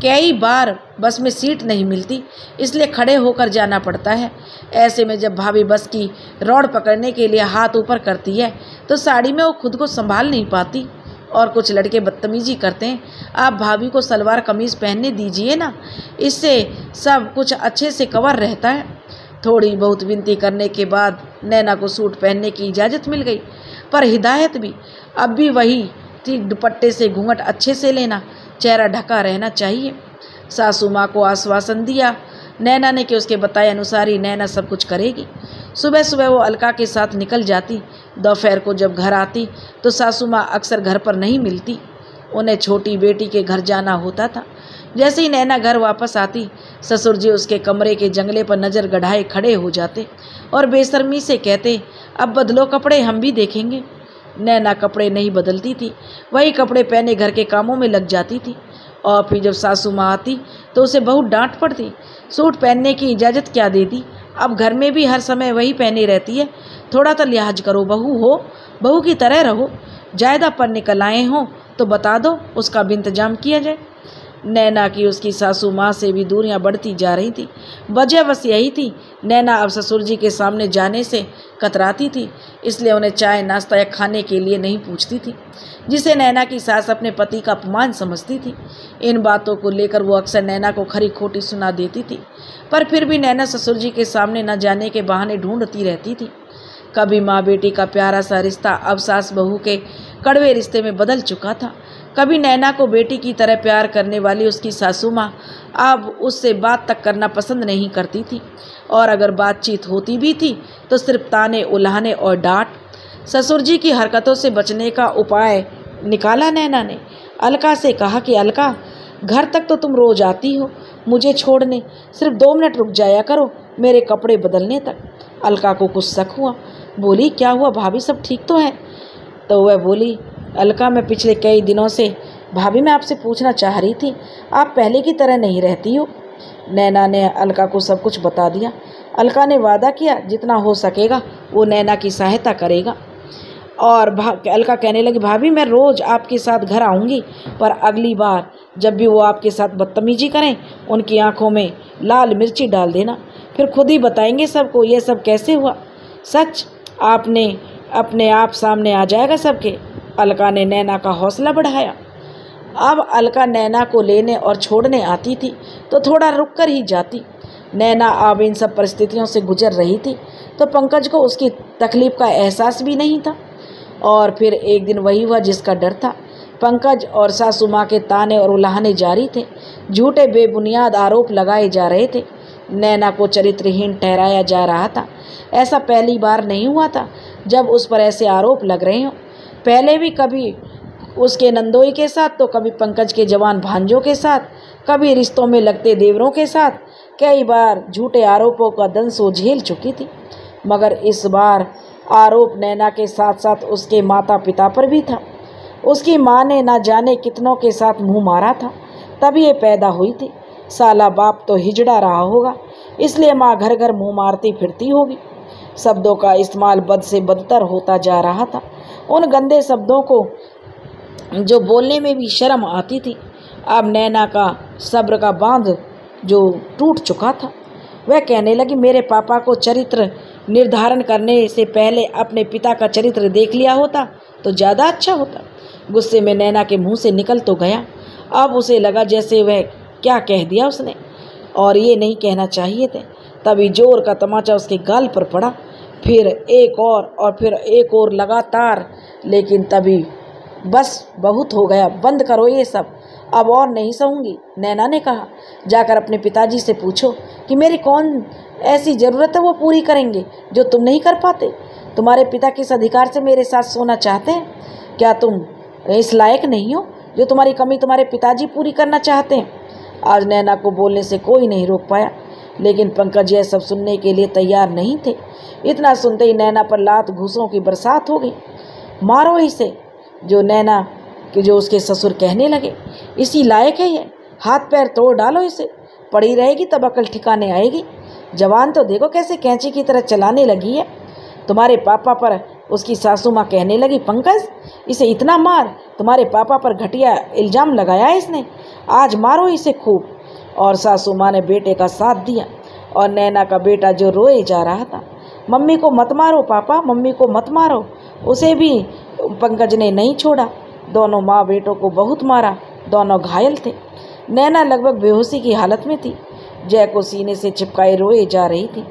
कई बार बस में सीट नहीं मिलती, इसलिए खड़े होकर जाना पड़ता है। ऐसे में जब भाभी बस की रॉड पकड़ने के लिए हाथ ऊपर करती है तो साड़ी में वो खुद को संभाल नहीं पाती और कुछ लड़के बदतमीजी करते हैं। आप भाभी को सलवार कमीज़ पहनने दीजिए ना, इससे सब कुछ अच्छे से कवर रहता है। थोड़ी बहुत विनती करने के बाद नैना को सूट पहनने की इजाज़त मिल गई, पर हिदायत भी अब भी वही थी, दुपट्टे से घूंघट अच्छे से लेना, चेहरा ढका रहना चाहिए। सासू माँ को आश्वासन दिया नैना ने कि उसके बताए अनुसार ही नैना सब कुछ करेगी। सुबह सुबह वो अलका के साथ निकल जाती। दोपहर को जब घर आती तो सासू माँ अक्सर घर पर नहीं मिलती, उन्हें छोटी बेटी के घर जाना होता था। जैसे ही नैना घर वापस आती, ससुर जी उसके कमरे के जंगले पर नज़र गढ़ाए खड़े हो जाते और बेशर्मी से कहते, अब बदलो कपड़े, हम भी देखेंगे। नैना कपड़े नहीं बदलती थी, वही कपड़े पहने घर के कामों में लग जाती थी। और फिर जब सासू माँ आती तो उसे बहुत डांट पड़ती। सूट पहनने की इजाज़त क्या दे दी, अब घर में भी हर समय वही पहनी रहती है, थोड़ा तो लिहाज करो, बहू हो, बहू की तरह रहो। जायदा पर निकल आए हों तो बता दो, उसका भी इंतजाम किया जाए। नैना की उसकी सासू माँ से भी दूरियां बढ़ती जा रही थी। वजह बस यही थी, नैना अब ससुर जी के सामने जाने से कतराती थी, इसलिए उन्हें चाय नाश्ता या खाने के लिए नहीं पूछती थी, जिसे नैना की सास अपने पति का अपमान समझती थी। इन बातों को लेकर वो अक्सर नैना को खरी खोटी सुना देती थी, पर फिर भी नैना ससुर जी के सामने न जाने के बहाने ढूंढती रहती थी। कभी माँ बेटी का प्यारा सा रिश्ता अब सास बहू के कड़वे रिश्ते में बदल चुका था। कभी नैना को बेटी की तरह प्यार करने वाली उसकी सासू माँ अब उससे बात तक करना पसंद नहीं करती थी, और अगर बातचीत होती भी थी तो सिर्फ ताने उल्हाने और डांट। ससुर जी की हरकतों से बचने का उपाय निकाला नैना ने। अलका से कहा कि अलका, घर तक तो तुम रोज आती हो मुझे छोड़ने, सिर्फ 2 मिनट रुक जाया करो मेरे कपड़े बदलने तक। अलका को कुछ शक हुआ, बोली, क्या हुआ भाभी, सब ठीक तो है? तो वह बोली, अलका, मैं पिछले कई दिनों से भाभी मैं आपसे पूछना चाह रही थी, आप पहले की तरह नहीं रहती हो। नैना ने अलका को सब कुछ बता दिया। अलका ने वादा किया जितना हो सकेगा वो नैना की सहायता करेगा, और अलका कहने लगी, भाभी मैं रोज़ आपके साथ घर आऊँगी, पर अगली बार जब भी वो आपके साथ बदतमीजी करें उनकी आंखों में लाल मिर्ची डाल देना, फिर खुद ही बताएंगे सबको ये सब कैसे हुआ। सच आपने अपने आप सामने आ जाएगा सबके। अलका ने नैना का हौसला बढ़ाया। अब अलका नैना को लेने और छोड़ने आती थी तो थोड़ा रुक कर ही जाती। नैना अब इन सब परिस्थितियों से गुजर रही थी तो पंकज को उसकी तकलीफ़ का एहसास भी नहीं था। और फिर एक दिन वही हुआ जिसका डर था। पंकज और सासू माँ के ताने और उल्हाने जारी थे, झूठे बेबुनियाद आरोप लगाए जा रहे थे, नैना को चरित्रहीन ठहराया जा रहा था। ऐसा पहली बार नहीं हुआ था जब उस पर ऐसे आरोप लग रहे हों। पहले भी कभी उसके नंदोई के साथ तो कभी पंकज के जवान भांजों के साथ, कभी रिश्तों में लगते देवरों के साथ कई बार झूठे आरोपों का दंश वो झेल चुकी थी, मगर इस बार आरोप नैना के साथ साथ उसके माता पिता पर भी था। उसकी माँ ने ना जाने कितनों के साथ मुंह मारा था, तब ये पैदा हुई थी। साला बाप तो हिजड़ा रहा होगा, इसलिए माँ घर घर मुंह मारती फिरती होगी। शब्दों का इस्तेमाल बद से बदतर होता जा रहा था, उन गंदे शब्दों को जो बोलने में भी शर्म आती थी। अब नैना का सब्र का बांध जो टूट चुका था, वह कहने लगी, मेरे पापा को चरित्र निर्धारण करने से पहले अपने पिता का चरित्र देख लिया होता तो ज़्यादा अच्छा होता। गुस्से में नैना के मुंह से निकल तो गया, अब उसे लगा जैसे वह क्या कह दिया उसने, और ये नहीं कहना चाहिए थे। तभी जोर का तमाचा उसके गाल पर पड़ा, फिर एक और फिर एक और लगातार। लेकिन तभी बस बहुत हो गया, बंद करो ये सब, अब और नहीं सहूँगी। नैना ने कहा, जाकर अपने पिताजी से पूछो कि मेरी कौन ऐसी ज़रूरत है वो पूरी करेंगे जो तुम नहीं कर पाते। तुम्हारे पिता किस अधिकार से मेरे साथ सोना चाहते हैं? क्या तुम इस लायक नहीं हो जो तुम्हारी कमी तुम्हारे पिताजी पूरी करना चाहते हैं? आज नैना को बोलने से कोई नहीं रोक पाया, लेकिन पंकज यह सब सुनने के लिए तैयार नहीं थे। इतना सुनते ही नैना पर लात घूसों की बरसात हो गई। मारो इसे, जो उसके ससुर कहने लगे, इसी लायक है ये, हाथ पैर तोड़ डालो इसे, पड़ी रहेगी तब अकल ठिकाने आएगी। जवान तो देखो कैसे कैंची की तरह चलाने लगी है। तुम्हारे पापा पर उसकी सासू माँ कहने लगी, पंकज इसे इतना मार, तुम्हारे पापा पर घटिया इल्ज़ाम लगाया है इसने, आज मारो इसे खूब। और सासू माँ ने बेटे का साथ दिया, और नैना का बेटा जो रोए जा रहा था, मम्मी को मत मारो पापा, मम्मी को मत मारो, उसे भी पंकज ने नहीं छोड़ा। दोनों माँ बेटों को बहुत मारा, दोनों घायल थे। नैना लगभग बेहोशी की हालत में थी। जय को सीने से चिपकाए रोए जा रही थी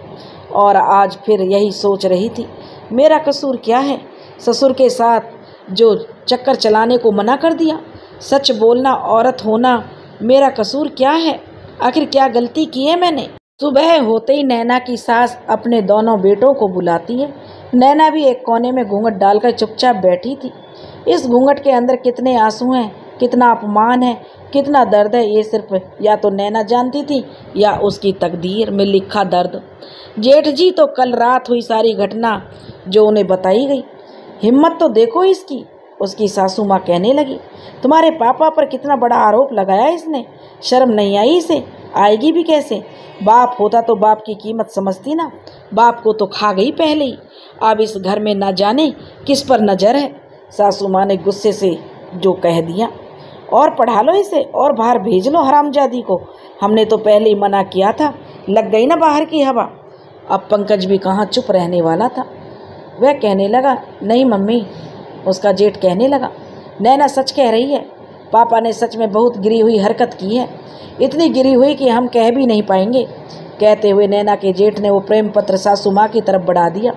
और आज फिर यही सोच रही थी, मेरा कसूर क्या है? ससुर के साथ जो चक्कर चलाने को मना कर दिया, सच बोलना, औरत होना, मेरा कसूर क्या है? आखिर क्या गलती की है मैंने? सुबह होते ही नैना की सास अपने दोनों बेटों को बुलाती है। नैना भी एक कोने में घूंघट डालकर चुपचाप बैठी थी। इस घूंघट के अंदर कितने आंसू हैं, कितना अपमान है, कितना दर्द है, ये सिर्फ या तो नैना जानती थी या उसकी तकदीर में लिखा दर्द। जेठ जी तो कल रात हुई सारी घटना जो उन्हें बताई गई। हिम्मत तो देखो इसकी, उसकी सासू माँ कहने लगी। तुम्हारे पापा पर कितना बड़ा आरोप लगाया इसने, शर्म नहीं आई इसे? आएगी भी कैसे? बाप होता तो बाप की कीमत समझती ना। बाप को तो खा गई पहले ही, अब इस घर में ना जाने किस पर नजर है। सासू माँ ने गुस्से से जो कह दिया। और पढ़ा लो इसे और बाहर भेज लो हरामजादी को, हमने तो पहले ही मना किया था, लग गई ना बाहर की हवा। अब पंकज भी कहाँ चुप रहने वाला था। वह कहने लगा, नहीं मम्मी। उसका जेठ कहने लगा, नैना सच कह रही है, पापा ने सच में बहुत गिरी हुई हरकत की है, इतनी गिरी हुई कि हम कह भी नहीं पाएंगे। कहते हुए नैना के जेठ ने वो प्रेम पत्र सासू माँ की तरफ बढ़ा दिया।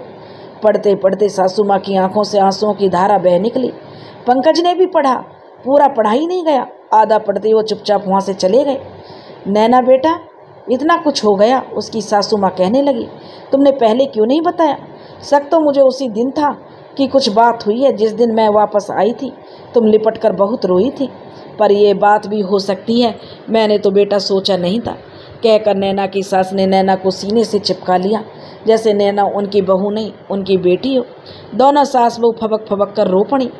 पढ़ते पढ़ते सासू माँ की आंखों से आंसुओं की धारा बह निकली। पंकज ने भी पढ़ा, पूरा पढ़ा ही नहीं गया, आधा पढ़ते वो चुपचाप वहाँ से चले गए। नैना बेटा, इतना कुछ हो गया, उसकी सासू माँ कहने लगी, तुमने पहले क्यों नहीं बताया? शक तो मुझे उसी दिन था कि कुछ बात हुई है। जिस दिन मैं वापस आई थी तुम लिपट कर बहुत रोई थी, पर यह बात भी हो सकती है, मैंने तो बेटा सोचा नहीं था। कहकर नैना की सास ने नैना को सीने से चिपका लिया, जैसे नैना उनकी बहू नहीं उनकी बेटी हो। दोनों सास बहू फबक फबक कर रो पड़ी।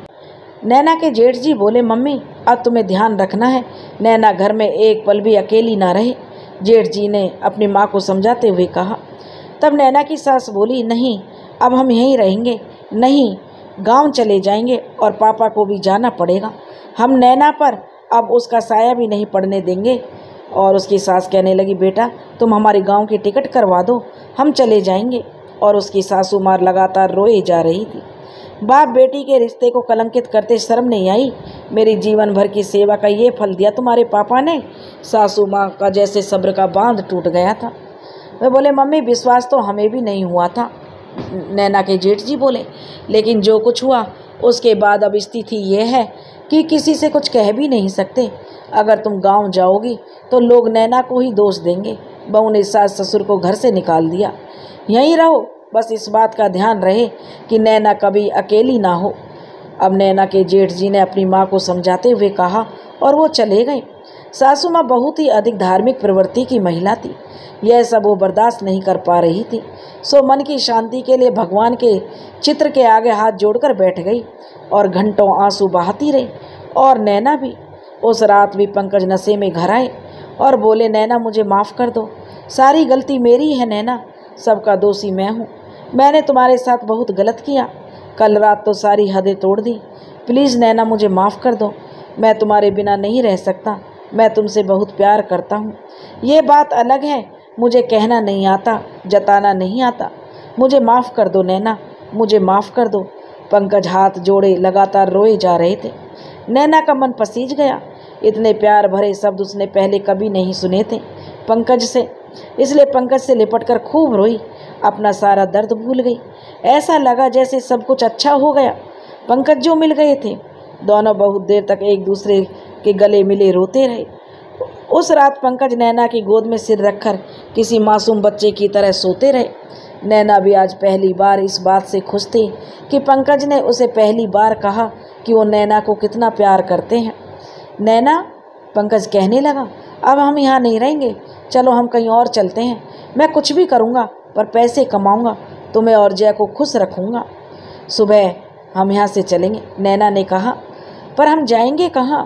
नैना के जेठ जी बोले, मम्मी अब तुम्हें ध्यान रखना है, नैना घर में एक पल भी अकेली ना रहे। जेठ जी ने अपनी माँ को समझाते हुए कहा। तब नैना की सास बोली, नहीं अब हम यहीं रहेंगे, नहीं गांव चले जाएंगे और पापा को भी जाना पड़ेगा, हम नैना पर अब उसका साया भी नहीं पड़ने देंगे। और उसकी सास कहने लगी, बेटा तुम हमारे गांव की टिकट करवा दो, हम चले जाएंगे। और उसकी सासू माँ लगातार रोए जा रही थी। बाप बेटी के रिश्ते को कलंकित करते शर्म नहीं आई? मेरी जीवन भर की सेवा का ये फल दिया तुम्हारे पापा ने। सासू माँ का जैसे सब्र का बांध टूट गया था। वे बोले, मम्मी विश्वास तो हमें भी नहीं हुआ था। नैना के जेठ जी बोले, लेकिन जो कुछ हुआ उसके बाद अब स्थिति ये है कि किसी से कुछ कह भी नहीं सकते। अगर तुम गांव जाओगी तो लोग नैना को ही दोष देंगे। बहू ने सास ससुर को घर से निकाल दिया। यहीं रहो, बस इस बात का ध्यान रहे कि नैना कभी अकेली ना हो। अब नैना के जेठ जी ने अपनी माँ को समझाते हुए कहा और वो चले गए। सासू माँ बहुत ही अधिक धार्मिक प्रवृत्ति की महिला थी। यह सब वो बर्दाश्त नहीं कर पा रही थी, सो मन की शांति के लिए भगवान के चित्र के आगे हाथ जोड़कर बैठ गई और घंटों आंसू बहाती रही। और नैना भी। उस रात भी पंकज नशे में घर आए और बोले, नैना मुझे माफ़ कर दो, सारी गलती मेरी है नैना, सबका दोषी मैं हूँ। मैंने तुम्हारे साथ बहुत गलत किया, कल रात तो सारी हदें तोड़ दी। प्लीज़ नैना मुझे माफ़ कर दो, मैं तुम्हारे बिना नहीं रह सकता, मैं तुमसे बहुत प्यार करता हूँ। ये बात अलग है, मुझे कहना नहीं आता, जताना नहीं आता। मुझे माफ़ कर दो नैना, मुझे माफ़ कर दो। पंकज हाथ जोड़े लगातार रोए जा रहे थे। नैना का मन पसीज गया। इतने प्यार भरे शब्द उसने पहले कभी नहीं सुने थे पंकज से, इसलिए पंकज से लिपटकर खूब रोई, अपना सारा दर्द भूल गई। ऐसा लगा जैसे सब कुछ अच्छा हो गया। पंकज जो मिल गए थे। दोनों बहुत देर तक एक दूसरे के गले मिले रोते रहे। उस रात पंकज नैना की गोद में सिर रखकर किसी मासूम बच्चे की तरह सोते रहे। नैना भी आज पहली बार इस बात से खुश थी कि पंकज ने उसे पहली बार कहा कि वो नैना को कितना प्यार करते हैं। नैना, पंकज कहने लगा, अब हम यहाँ नहीं रहेंगे, चलो हम कहीं और चलते हैं। मैं कुछ भी करूँगा पर पैसे कमाऊँगा, तुम्हें और जय को खुश रखूँगा। सुबह हम यहाँ से चलेंगे, नैना ने कहा। पर हम जाएंगे कहाँ?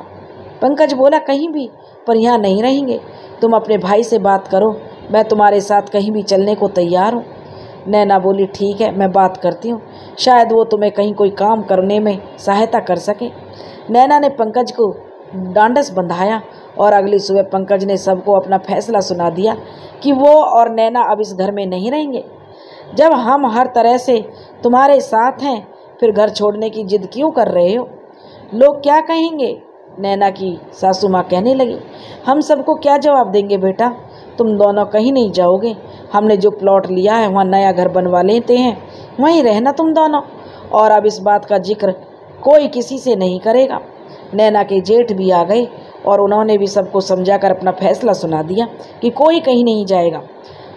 पंकज बोला, कहीं भी, पर यहाँ नहीं रहेंगे। तुम अपने भाई से बात करो, मैं तुम्हारे साथ कहीं भी चलने को तैयार हूँ। नैना बोली, ठीक है, मैं बात करती हूँ, शायद वो तुम्हें कहीं कोई काम करने में सहायता कर सके। नैना ने पंकज को डांडस बंधाया और अगली सुबह पंकज ने सबको अपना फैसला सुना दिया कि वो और नैना अब इस घर में नहीं रहेंगे। जब हम हर तरह से तुम्हारे साथ हैं, फिर घर छोड़ने की जिद क्यों कर रहे हो? लोग क्या कहेंगे? नैना की सासू माँ कहने लगी। हम सबको क्या जवाब देंगे बेटा? तुम दोनों कहीं नहीं जाओगे। हमने जो प्लॉट लिया है वहाँ नया घर बनवा लेते हैं, वहीं रहना तुम दोनों। और अब इस बात का जिक्र कोई किसी से नहीं करेगा। नैना के जेठ भी आ गए और उन्होंने भी सबको समझाकर अपना फैसला सुना दिया कि कोई कहीं नहीं जाएगा।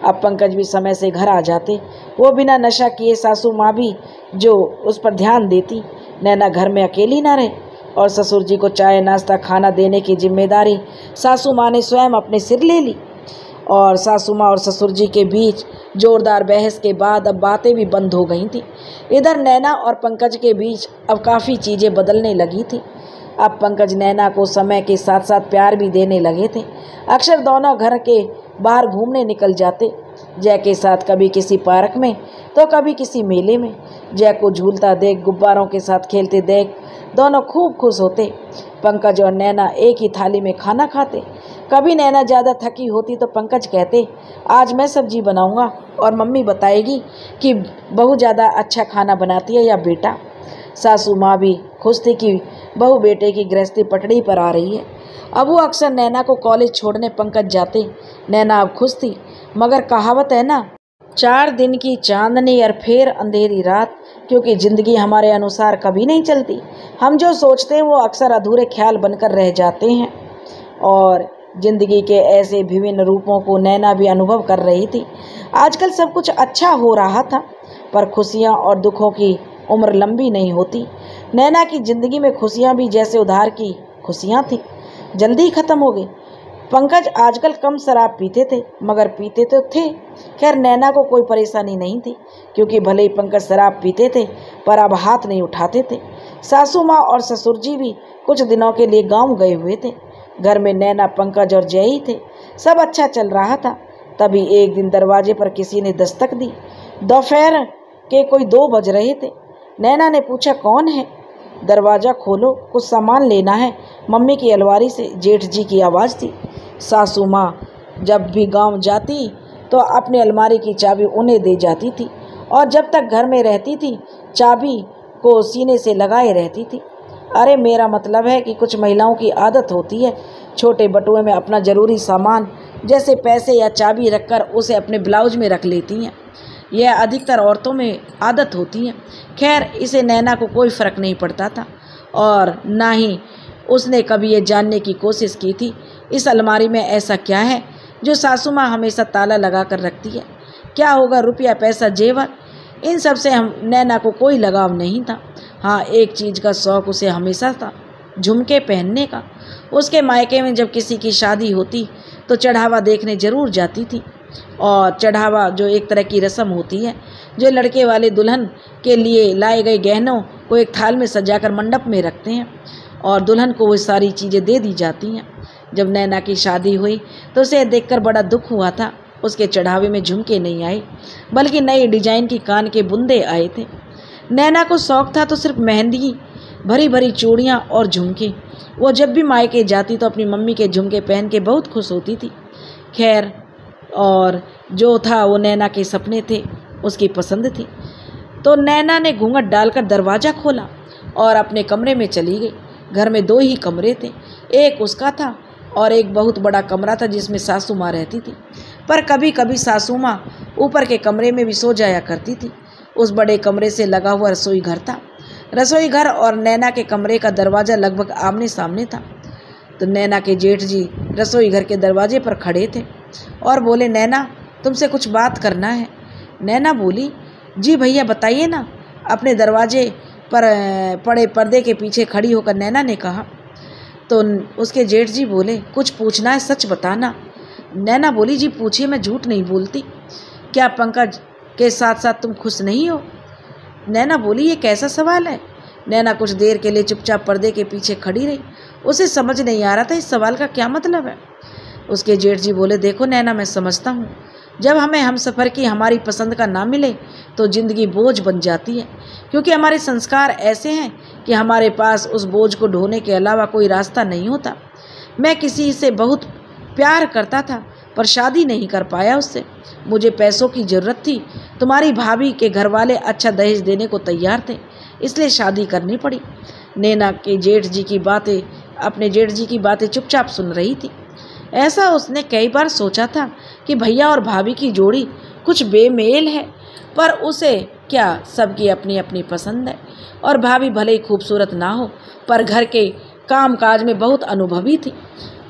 अब पंकज भी समय से घर आ जाते। वो बिना नशा किए सासू माँ भी जो उस पर ध्यान देती। नैना घर में अकेली ना रहे और ससुर जी को चाय नाश्ता खाना देने की जिम्मेदारी सासू माँ ने स्वयं अपने सिर ले ली। और सासू माँ और ससुर जी के बीच जोरदार बहस के बाद अब बातें भी बंद हो गई थी। इधर नैना और पंकज के बीच अब काफ़ी चीज़ें बदलने लगी थी। अब पंकज नैना को समय के साथ साथ प्यार भी देने लगे थे। अक्सर दोनों घर के बाहर घूमने निकल जाते, जय के साथ कभी किसी पार्क में तो कभी किसी मेले में। जय को झूलता देख, गुब्बारों के साथ खेलते देख दोनों खूब खुश होते। पंकज और नैना एक ही थाली में खाना खाते। कभी नैना ज़्यादा थकी होती तो पंकज कहते, आज मैं सब्जी बनाऊंगा और मम्मी बताएगी कि बहू ज़्यादा अच्छा खाना बनाती है या बेटा। सासू माँ भी खुश थी कि बहू बेटे की गृहस्थी पटड़ी पर आ रही है। अब वो अक्सर नैना को कॉलेज छोड़ने पंकज जाते। नैना अब खुश थी, मगर कहावत है ना, 4 दिन की चांदनी और फिर अंधेरी रात, क्योंकि ज़िंदगी हमारे अनुसार कभी नहीं चलती। हम जो सोचते हैं वो अक्सर अधूरे ख्याल बनकर रह जाते हैं। और ज़िंदगी के ऐसे विभिन्न रूपों को नैना भी अनुभव कर रही थी। आजकल सब कुछ अच्छा हो रहा था, पर खुशियाँ और दुखों की उम्र लंबी नहीं होती। नैना की ज़िंदगी में खुशियाँ भी जैसे उधार की खुशियाँ थी, जल्दी ख़त्म हो गई। पंकज आजकल कम शराब पीते थे, मगर पीते तो थे। खैर नैना को कोई परेशानी नहीं थी, क्योंकि भले ही पंकज शराब पीते थे पर अब हाथ नहीं उठाते थे। सासू माँ और ससुर जी भी कुछ दिनों के लिए गांव गए हुए थे। घर में नैना, पंकज और जय ही थे। सब अच्छा चल रहा था। तभी एक दिन दरवाजे पर किसी ने दस्तक दी। दोपहर के कोई 2 बज रहे थे। नैना ने पूछा, कौन है? दरवाज़ा खोलो, कुछ सामान लेना है, मम्मी की अलमारी से जेठ जी की आवाज़ थी। सासू माँ जब भी गांव जाती तो अपनी अलमारी की चाबी उन्हें दे जाती थी और जब तक घर में रहती थी चाबी को सीने से लगाए रहती थी। अरे मेरा मतलब है कि कुछ महिलाओं की आदत होती है छोटे बटुए में अपना ज़रूरी सामान जैसे पैसे या चाबी रखकर उसे अपने ब्लाउज में रख लेती हैं। यह अधिकतर औरतों में आदत होती है। खैर इसे नैना को कोई फ़र्क नहीं पड़ता था और ना ही उसने कभी ये जानने की कोशिश की थी इस अलमारी में ऐसा क्या है जो सासू माँ हमेशा ताला लगा कर रखती है। क्या होगा, रुपया, पैसा, जेवर, इन सब से हम नैना को कोई लगाव नहीं था। हाँ, एक चीज़ का शौक़ उसे हमेशा था, झुमके पहनने का। उसके मायके में जब किसी की शादी होती तो चढ़ावा देखने ज़रूर जाती थी। और चढ़ावा जो एक तरह की रस्म होती है, जो लड़के वाले दुल्हन के लिए लाए गए गहनों को एक थाल में सजाकर मंडप में रखते हैं और दुल्हन को वो सारी चीज़ें दे दी जाती हैं। जब नैना की शादी हुई तो उसे देखकर बड़ा दुख हुआ था। उसके चढ़ावे में झुमके नहीं आए, बल्कि नई डिजाइन की कान के बुंदे आए थे। नैना को शौक़ था तो सिर्फ मेहंदी, भरी भरी चूड़ियाँ और झुमके। वो जब भी मायके जाती तो अपनी मम्मी के झुमके पहन के बहुत खुश होती थी। खैर, और जो था वो नैना के सपने थे, उसकी पसंद थी। तो नैना ने घूंघट डालकर दरवाज़ा खोला और अपने कमरे में चली गई। घर में 2 ही कमरे थे, एक उसका था और एक बहुत बड़ा कमरा था जिसमें सासू माँ रहती थी। पर कभी कभी सासू माँ ऊपर के कमरे में भी सो जाया करती थी। उस बड़े कमरे से लगा हुआ रसोई घर था। रसोई घर और नैना के कमरे का दरवाज़ा लगभग आमने सामने था। तो नैना के जेठ जी रसोई घर के दरवाजे पर खड़े थे और बोले, नैना तुमसे कुछ बात करना है। नैना बोली, जी भैया बताइए ना। अपने दरवाजे पर पड़े पर्दे के पीछे खड़ी होकर नैना ने कहा। तो उसके जेठ जी बोले, कुछ पूछना है, सच बताना। नैना बोली, जी पूछिए, मैं झूठ नहीं बोलती। क्या पंकज के साथ साथ तुम खुश नहीं हो? नैना बोली, ये कैसा सवाल है? नैना कुछ देर के लिए चुपचाप पर्दे के पीछे खड़ी रही। उसे समझ नहीं आ रहा था इस सवाल का क्या मतलब है। उसके जेठ जी बोले, देखो नैना, मैं समझता हूँ जब हमें हम सफ़र की हमारी पसंद का ना मिले तो ज़िंदगी बोझ बन जाती है, क्योंकि हमारे संस्कार ऐसे हैं कि हमारे पास उस बोझ को ढोने के अलावा कोई रास्ता नहीं होता। मैं किसी से बहुत प्यार करता था पर शादी नहीं कर पाया उससे। मुझे पैसों की ज़रूरत थी। तुम्हारी भाभी के घर वाले अच्छा दहेज देने को तैयार थे, इसलिए शादी करनी पड़ी। नैना के जेठ जी की बातें अपने जेठ जी की बातें चुपचाप सुन रही थी। ऐसा उसने कई बार सोचा था कि भैया और भाभी की जोड़ी कुछ बेमेल है, पर उसे क्या, सबकी अपनी अपनी पसंद है। और भाभी भले ही खूबसूरत ना हो, पर घर के काम काज में बहुत अनुभवी थी।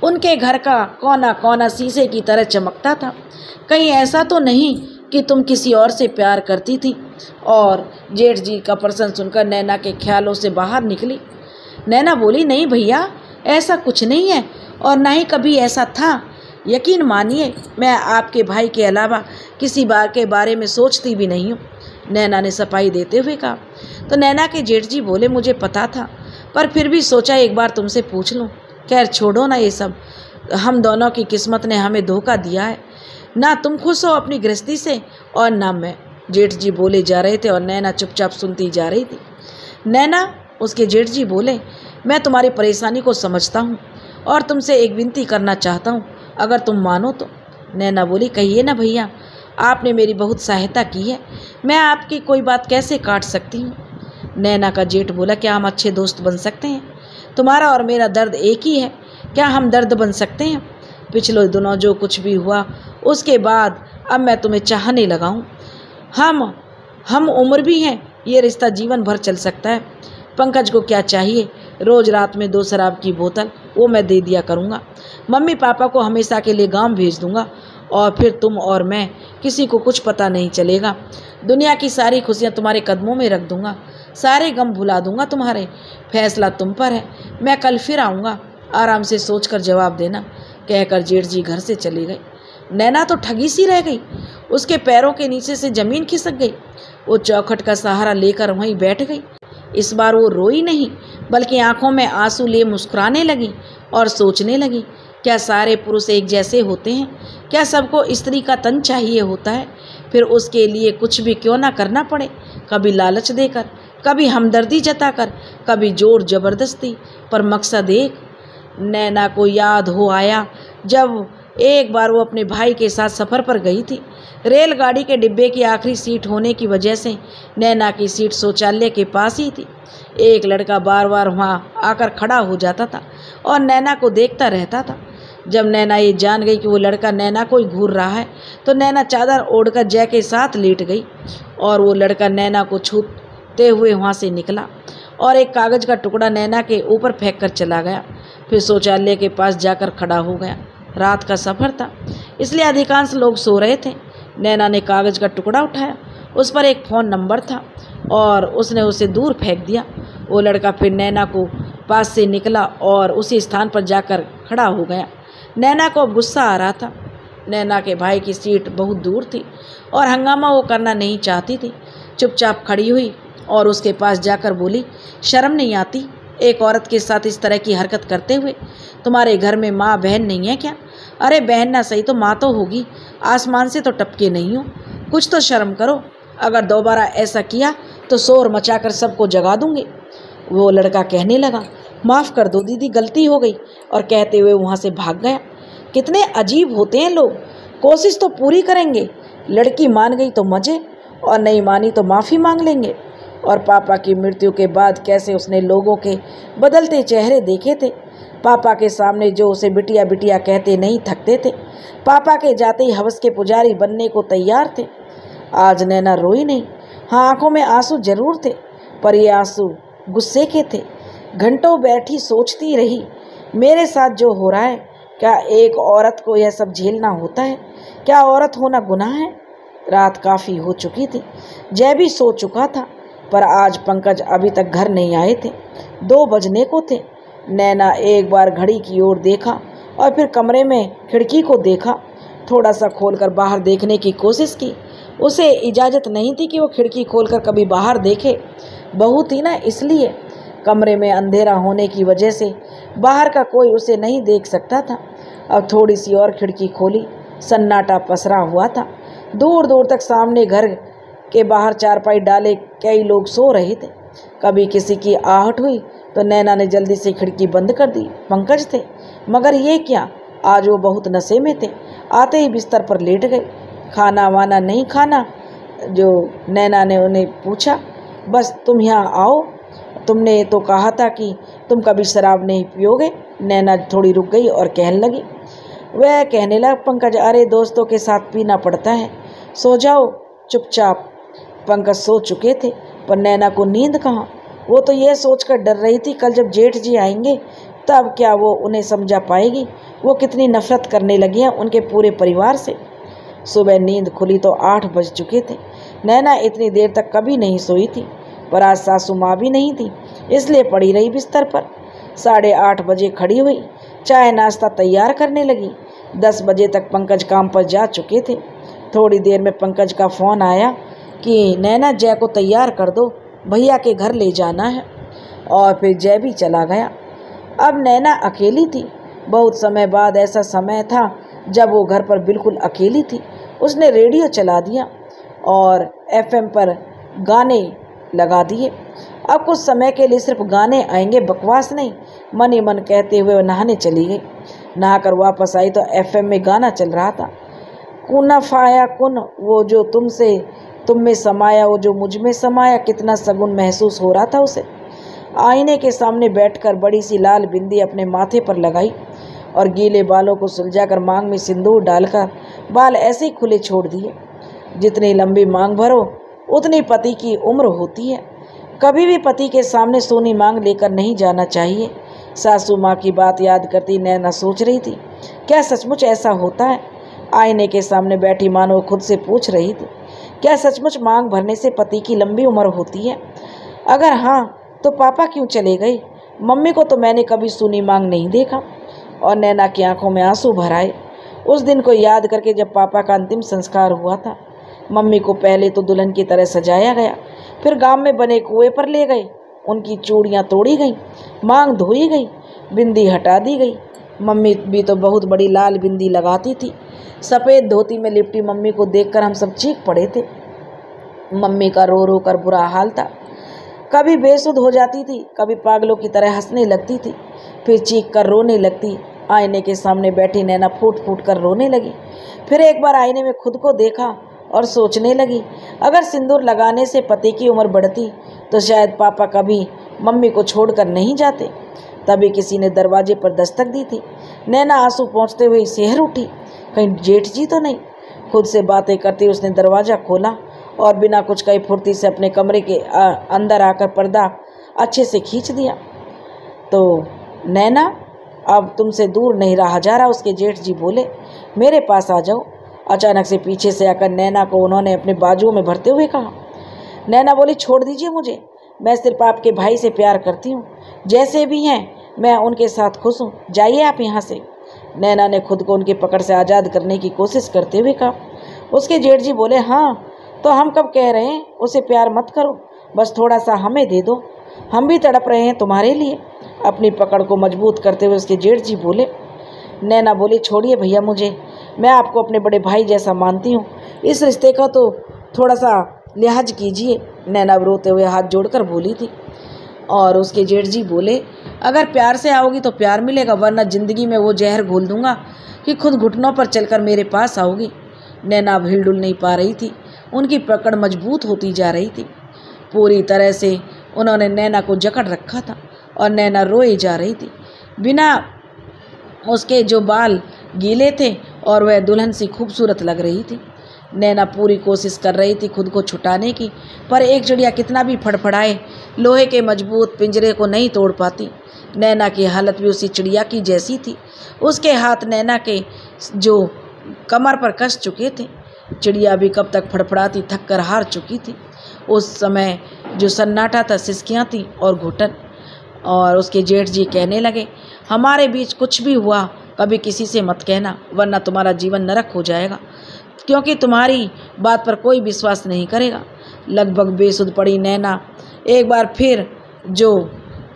उनके घर का कोना कोना शीशे की तरह चमकता था। कहीं ऐसा तो नहीं कि तुम किसी और से प्यार करती थी। और जेठ जी का प्रश्न सुनकर नैना के ख्यालों से बाहर निकली। नैना बोली, नहीं भैया, ऐसा कुछ नहीं है और ना ही कभी ऐसा था। यकीन मानिए, मैं आपके भाई के अलावा किसी बार के बारे में सोचती भी नहीं हूँ, नैना ने सफाई देते हुए कहा। तो नैना के जेठ जी बोले, मुझे पता था, पर फिर भी सोचा एक बार तुमसे पूछ लूँ। खैर छोड़ो ना ये सब, हम दोनों की किस्मत ने हमें धोखा दिया है। ना तुम खुश हो अपनी गृहस्थी से और ना मैं, जेठ जी बोले जा रहे थे और नैना चुपचाप सुनती जा रही थी। नैना, उसके जेठ जी बोले, मैं तुम्हारी परेशानी को समझता हूँ और तुमसे एक विनती करना चाहता हूँ, अगर तुम मानो तो। नैना बोली, कहिए ना भैया, आपने मेरी बहुत सहायता की है, मैं आपकी कोई बात कैसे काट सकती हूँ। नैना का जेठ बोला, क्या हम अच्छे दोस्त बन सकते हैं? तुम्हारा और मेरा दर्द एक ही है, क्या हम दर्द बन सकते हैं? पिछले दिनों जो कुछ भी हुआ उसके बाद अब मैं तुम्हें चाहने लगा हूँ। हम उम्र भी हैं, ये रिश्ता जीवन भर चल सकता है। पंकज को क्या चाहिए? रोज़ रात में 2 शराब की बोतल, वो मैं दे दिया करूँगा। मम्मी पापा को हमेशा के लिए गांव भेज दूँगा और फिर तुम और मैं, किसी को कुछ पता नहीं चलेगा। दुनिया की सारी खुशियाँ तुम्हारे कदमों में रख दूँगा, सारे गम भुला दूँगा तुम्हारे। फैसला तुम पर है, मैं कल फिर आऊँगा, आराम से सोचकर जवाब देना, कहकर जेठ जी घर से चली गई। नैना तो ठगी सी रह गई, उसके पैरों के नीचे से ज़मीन खिसक गई। वो चौखट का सहारा लेकर वहीं बैठ गई। इस बार वो रोई नहीं, बल्कि आंखों में आंसू लिए मुस्कुराने लगी और सोचने लगी, क्या सारे पुरुष एक जैसे होते हैं? क्या सबको स्त्री का तन चाहिए होता है? फिर उसके लिए कुछ भी क्यों ना करना पड़े, कभी लालच देकर, कभी हमदर्दी जताकर, कभी जोर जबरदस्ती, पर मकसद एक। नैना को याद हो आया जब एक बार वो अपने भाई के साथ सफ़र पर गई थी। रेलगाड़ी के डिब्बे की आखिरी सीट होने की वजह से नैना की सीट शौचालय के पास ही थी। एक लड़का बार बार वहाँ आकर खड़ा हो जाता था और नैना को देखता रहता था। जब नैना ये जान गई कि वो लड़का नैना को ही घूर रहा है, तो नैना चादर ओढ़कर जय के साथ लेट गई और वो लड़का नैना को छूते हुए वहाँ से निकला और एक कागज़ का टुकड़ा नैना के ऊपर फेंक कर चला गया। फिर शौचालय के पास जाकर खड़ा हो गया। रात का सफ़र था, इसलिए अधिकांश लोग सो रहे थे। नैना ने कागज़ का टुकड़ा उठाया, उस पर एक फ़ोन नंबर था और उसने उसे दूर फेंक दिया। वो लड़का फिर नैना को पास से निकला और उसी स्थान पर जाकर खड़ा हो गया। नैना को अब गुस्सा आ रहा था। नैना के भाई की सीट बहुत दूर थी और हंगामा वो करना नहीं चाहती थी। चुपचाप खड़ी हुई और उसके पास जाकर बोली, शर्म नहीं आती एक औरत के साथ इस तरह की हरकत करते हुए? तुम्हारे घर में माँ बहन नहीं है क्या? अरे बहन ना सही तो माँ तो होगी, आसमान से तो टपके नहीं हो, कुछ तो शर्म करो। अगर दोबारा ऐसा किया तो शोर मचाकर सबको जगा दूंगी। वो लड़का कहने लगा, माफ़ कर दो दीदी, गलती हो गई, और कहते हुए वहाँ से भाग गया। कितने अजीब होते हैं लोग, कोशिश तो पूरी करेंगे, लड़की मान गई तो मज़े और नहीं मानी तो माफ़ी मांग लेंगे। और पापा की मृत्यु के बाद कैसे उसने लोगों के बदलते चेहरे देखे थे। पापा के सामने जो उसे बिटिया बिटिया कहते नहीं थकते थे, पापा के जाते ही हवस के पुजारी बनने को तैयार थे। आज नैना रोई नहीं, हाँ आंखों में आंसू जरूर थे, पर ये आंसू गुस्से के थे। घंटों बैठी सोचती रही, मेरे साथ जो हो रहा है, क्या एक औरत को यह सब झेलना होता है? क्या औरत होना गुनाह है? रात काफ़ी हो चुकी थी, जय भी सो चुका था, पर आज पंकज अभी तक घर नहीं आए थे। 2 बजने को थे। नैना एक बार घड़ी की ओर देखा और फिर कमरे में खिड़की को देखा। थोड़ा सा खोलकर बाहर देखने की कोशिश की। उसे इजाज़त नहीं थी कि वो खिड़की खोलकर कभी बाहर देखे। बहू थी ना, इसलिए कमरे में अंधेरा होने की वजह से बाहर का कोई उसे नहीं देख सकता था। अब थोड़ी सी और खिड़की खोली, सन्नाटा पसरा हुआ था। दूर दूर तक सामने घर के बाहर चारपाई डाले कई लोग सो रहे थे। कभी किसी की आहट हुई तो नैना ने जल्दी से खिड़की बंद कर दी। पंकज थे, मगर ये क्या, आज वो बहुत नशे में थे। आते ही बिस्तर पर लेट गए। खाना वाना नहीं खाना, जो नैना ने उन्हें पूछा, बस तुम यहाँ आओ, तुमने तो कहा था कि तुम कभी शराब नहीं पियोगे। नैना थोड़ी रुक गई और कहने लगी। वह कहने लगा, पंकज अरे दोस्तों के साथ पीना पड़ता है, सो जाओ चुपचाप। पंकज सो चुके थे, पर नैना को नींद कहाँ। वो तो यह सोचकर डर रही थी कल जब जेठ जी आएंगे तब क्या वो उन्हें समझा पाएगी, वो कितनी नफरत करने लगी है उनके पूरे परिवार से। सुबह नींद खुली तो 8 बज चुके थे। नैना इतनी देर तक कभी नहीं सोई थी, पर आज सासू माँ भी नहीं थी, इसलिए पड़ी रही बिस्तर पर। 8:30 बजे खड़ी हुई, चाय नाश्ता तैयार करने लगी। 10 बजे तक पंकज काम पर जा चुके थे। थोड़ी देर में पंकज का फ़ोन आया कि नैना जय को तैयार कर दो, भैया के घर ले जाना है। और फिर जय भी चला गया। अब नैना अकेली थी। बहुत समय बाद ऐसा समय था जब वो घर पर बिल्कुल अकेली थी। उसने रेडियो चला दिया और FM पर गाने लगा दिए। अब कुछ समय के लिए सिर्फ गाने आएंगे, बकवास नहीं, मन ही मन कहते हुए वह नहाने चली गई। नहाकर वापस आई तो FM में गाना चल रहा था, कुन फाया कुन, वो जो तुम में समाया, वो जो मुझ में समाया। कितना सगुन महसूस हो रहा था उसे। आईने के सामने बैठकर बड़ी सी लाल बिंदी अपने माथे पर लगाई और गीले बालों को सुलझाकर मांग में सिंदूर डालकर बाल ऐसे ही खुले छोड़ दिए। जितनी लंबी मांग भरो उतनी पति की उम्र होती है। कभी भी पति के सामने सोनी मांग लेकर नहीं जाना चाहिए। सासू माँ की बात याद करती नैना सोच रही थी, क्या सचमुच ऐसा होता है? आईने के सामने बैठी मानो खुद से पूछ रही थी, क्या सचमुच मांग भरने से पति की लंबी उम्र होती है? अगर हाँ तो पापा क्यों चले गए? मम्मी को तो मैंने कभी सुनी मांग नहीं देखा। और नैना की आंखों में आंसू भर आए उस दिन को याद करके जब पापा का अंतिम संस्कार हुआ था। मम्मी को पहले तो दुल्हन की तरह सजाया गया, फिर गांव में बने कुएं पर ले गए। उनकी चूड़ियाँ तोड़ी गईं, मांग धोई गई, बिंदी हटा दी गई। मम्मी भी तो बहुत बड़ी लाल बिंदी लगाती थी। सफ़ेद धोती में लिपटी मम्मी को देखकर हम सब चीख पड़े थे। मम्मी का रो रो कर बुरा हाल था। कभी बेसुध हो जाती थी, कभी पागलों की तरह हंसने लगती थी, फिर चीख कर रोने लगती। आईने के सामने बैठी नैना फूट फूट कर रोने लगी। फिर एक बार आईने में खुद को देखा और सोचने लगी, अगर सिंदूर लगाने से पति की उम्र बढ़ती तो शायद पापा कभी मम्मी को छोड़कर नहीं जाते। तभी किसी ने दरवाजे पर दस्तक दी थी। नैना आंसू पोंछते हुए शहर उठी, कहीं जेठ जी तो नहीं। खुद से बातें करती उसने दरवाज़ा खोला और बिना कुछ कहे फुर्ती से अपने कमरे के अंदर आकर पर्दा अच्छे से खींच दिया। तो नैना, अब तुमसे दूर नहीं रहा जा रहा, उसके जेठ जी बोले, मेरे पास आ जाओ। अचानक से पीछे से आकर नैना को उन्होंने अपने बाजुओं में भरते हुए कहा। नैना बोली, छोड़ दीजिए मुझे, मैं सिर्फ आपके भाई से प्यार करती हूँ, जैसे भी हैं मैं उनके साथ खुश हूँ, जाइए आप यहाँ से। नैना ने खुद को उनकी पकड़ से आज़ाद करने की कोशिश करते हुए कहा। उसके जेठ जी बोले, हाँ तो हम कब कह रहे हैं उसे प्यार मत करो, बस थोड़ा सा हमें दे दो, हम भी तड़प रहे हैं तुम्हारे लिए। अपनी पकड़ को मजबूत करते हुए उसके जेठ जी बोले। नैना बोली, छोड़िए भैया मुझे, मैं आपको अपने बड़े भाई जैसा मानती हूँ, इस रिश्ते का तो थोड़ा सा लिहाज कीजिए। नैना रोते हुए हाथ जोड़कर बोली थी। और उसके जेठ जी बोले, अगर प्यार से आओगी तो प्यार मिलेगा, वरना ज़िंदगी में वो जहर घोल दूंगा कि खुद घुटनों पर चलकर मेरे पास आओगी। नैना अब हिल डुल नहीं पा रही थी, उनकी पकड़ मजबूत होती जा रही थी। पूरी तरह से उन्होंने नैना को जकड़ रखा था और नैना रोई जा रही थी। बिना उसके जो बाल गीले थे और वह दुल्हन सी खूबसूरत लग रही थी। नैना पूरी कोशिश कर रही थी खुद को छुटाने की, पर एक चिड़िया कितना भी फड़फड़ाए लोहे के मजबूत पिंजरे को नहीं तोड़ पाती। नैना की हालत भी उसी चिड़िया की जैसी थी। उसके हाथ नैना के जो कमर पर कस चुके थे। चिड़िया भी कब तक फड़फड़ाती, थक कर हार चुकी थी। उस समय जो सन्नाटा था, सिसकियाँ थी और घुटन। और उसके जेठ जी कहने लगे, हमारे बीच कुछ भी हुआ कभी किसी से मत कहना, वरना तुम्हारा जीवन नरक हो जाएगा, क्योंकि तुम्हारी बात पर कोई विश्वास नहीं करेगा। लगभग बेसुध पड़ी नैना एक बार फिर जो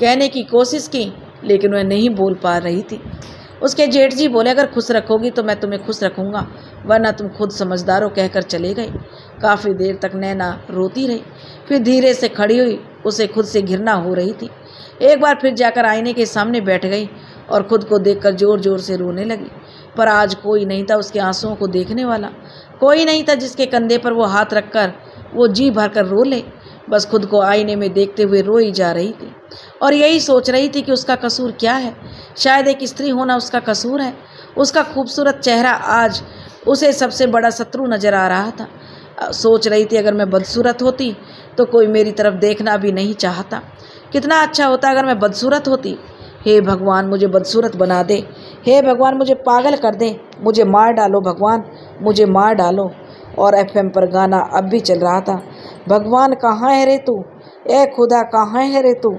कहने की कोशिश की, लेकिन वह नहीं बोल पा रही थी। उसके जेठ जी बोले, अगर खुश रखोगी तो मैं तुम्हें खुश रखूँगा, वरना तुम खुद समझदार हो, कहकर चले गए। काफ़ी देर तक नैना रोती रही, फिर धीरे से खड़ी हुई। उसे खुद से घृणा हो रही थी। एक बार फिर जाकर आईने के सामने बैठ गई और खुद को देखकर ज़ोर ज़ोर से रोने लगी। पर आज कोई नहीं था उसके आंसुओं को देखने वाला, कोई नहीं था जिसके कंधे पर वो हाथ रखकर वो जी भर कर रो ले। बस खुद को आईने में देखते हुए रोई जा रही थी और यही सोच रही थी कि उसका कसूर क्या है। शायद एक स्त्री होना उसका कसूर है। उसका खूबसूरत चेहरा आज उसे सबसे बड़ा शत्रु नजर आ रहा था। सोच रही थी अगर मैं बदसूरत होती तो कोई मेरी तरफ देखना भी नहीं चाहता। कितना अच्छा होता अगर मैं बदसूरत होती। हे भगवान मुझे बदसूरत बना दे, हे भगवान मुझे पागल कर दे, मुझे मार डालो भगवान, मुझे मार डालो। और एफएम पर गाना अब भी चल रहा था, भगवान कहाँ है रे तू, ए खुदा कहाँ है रे तू।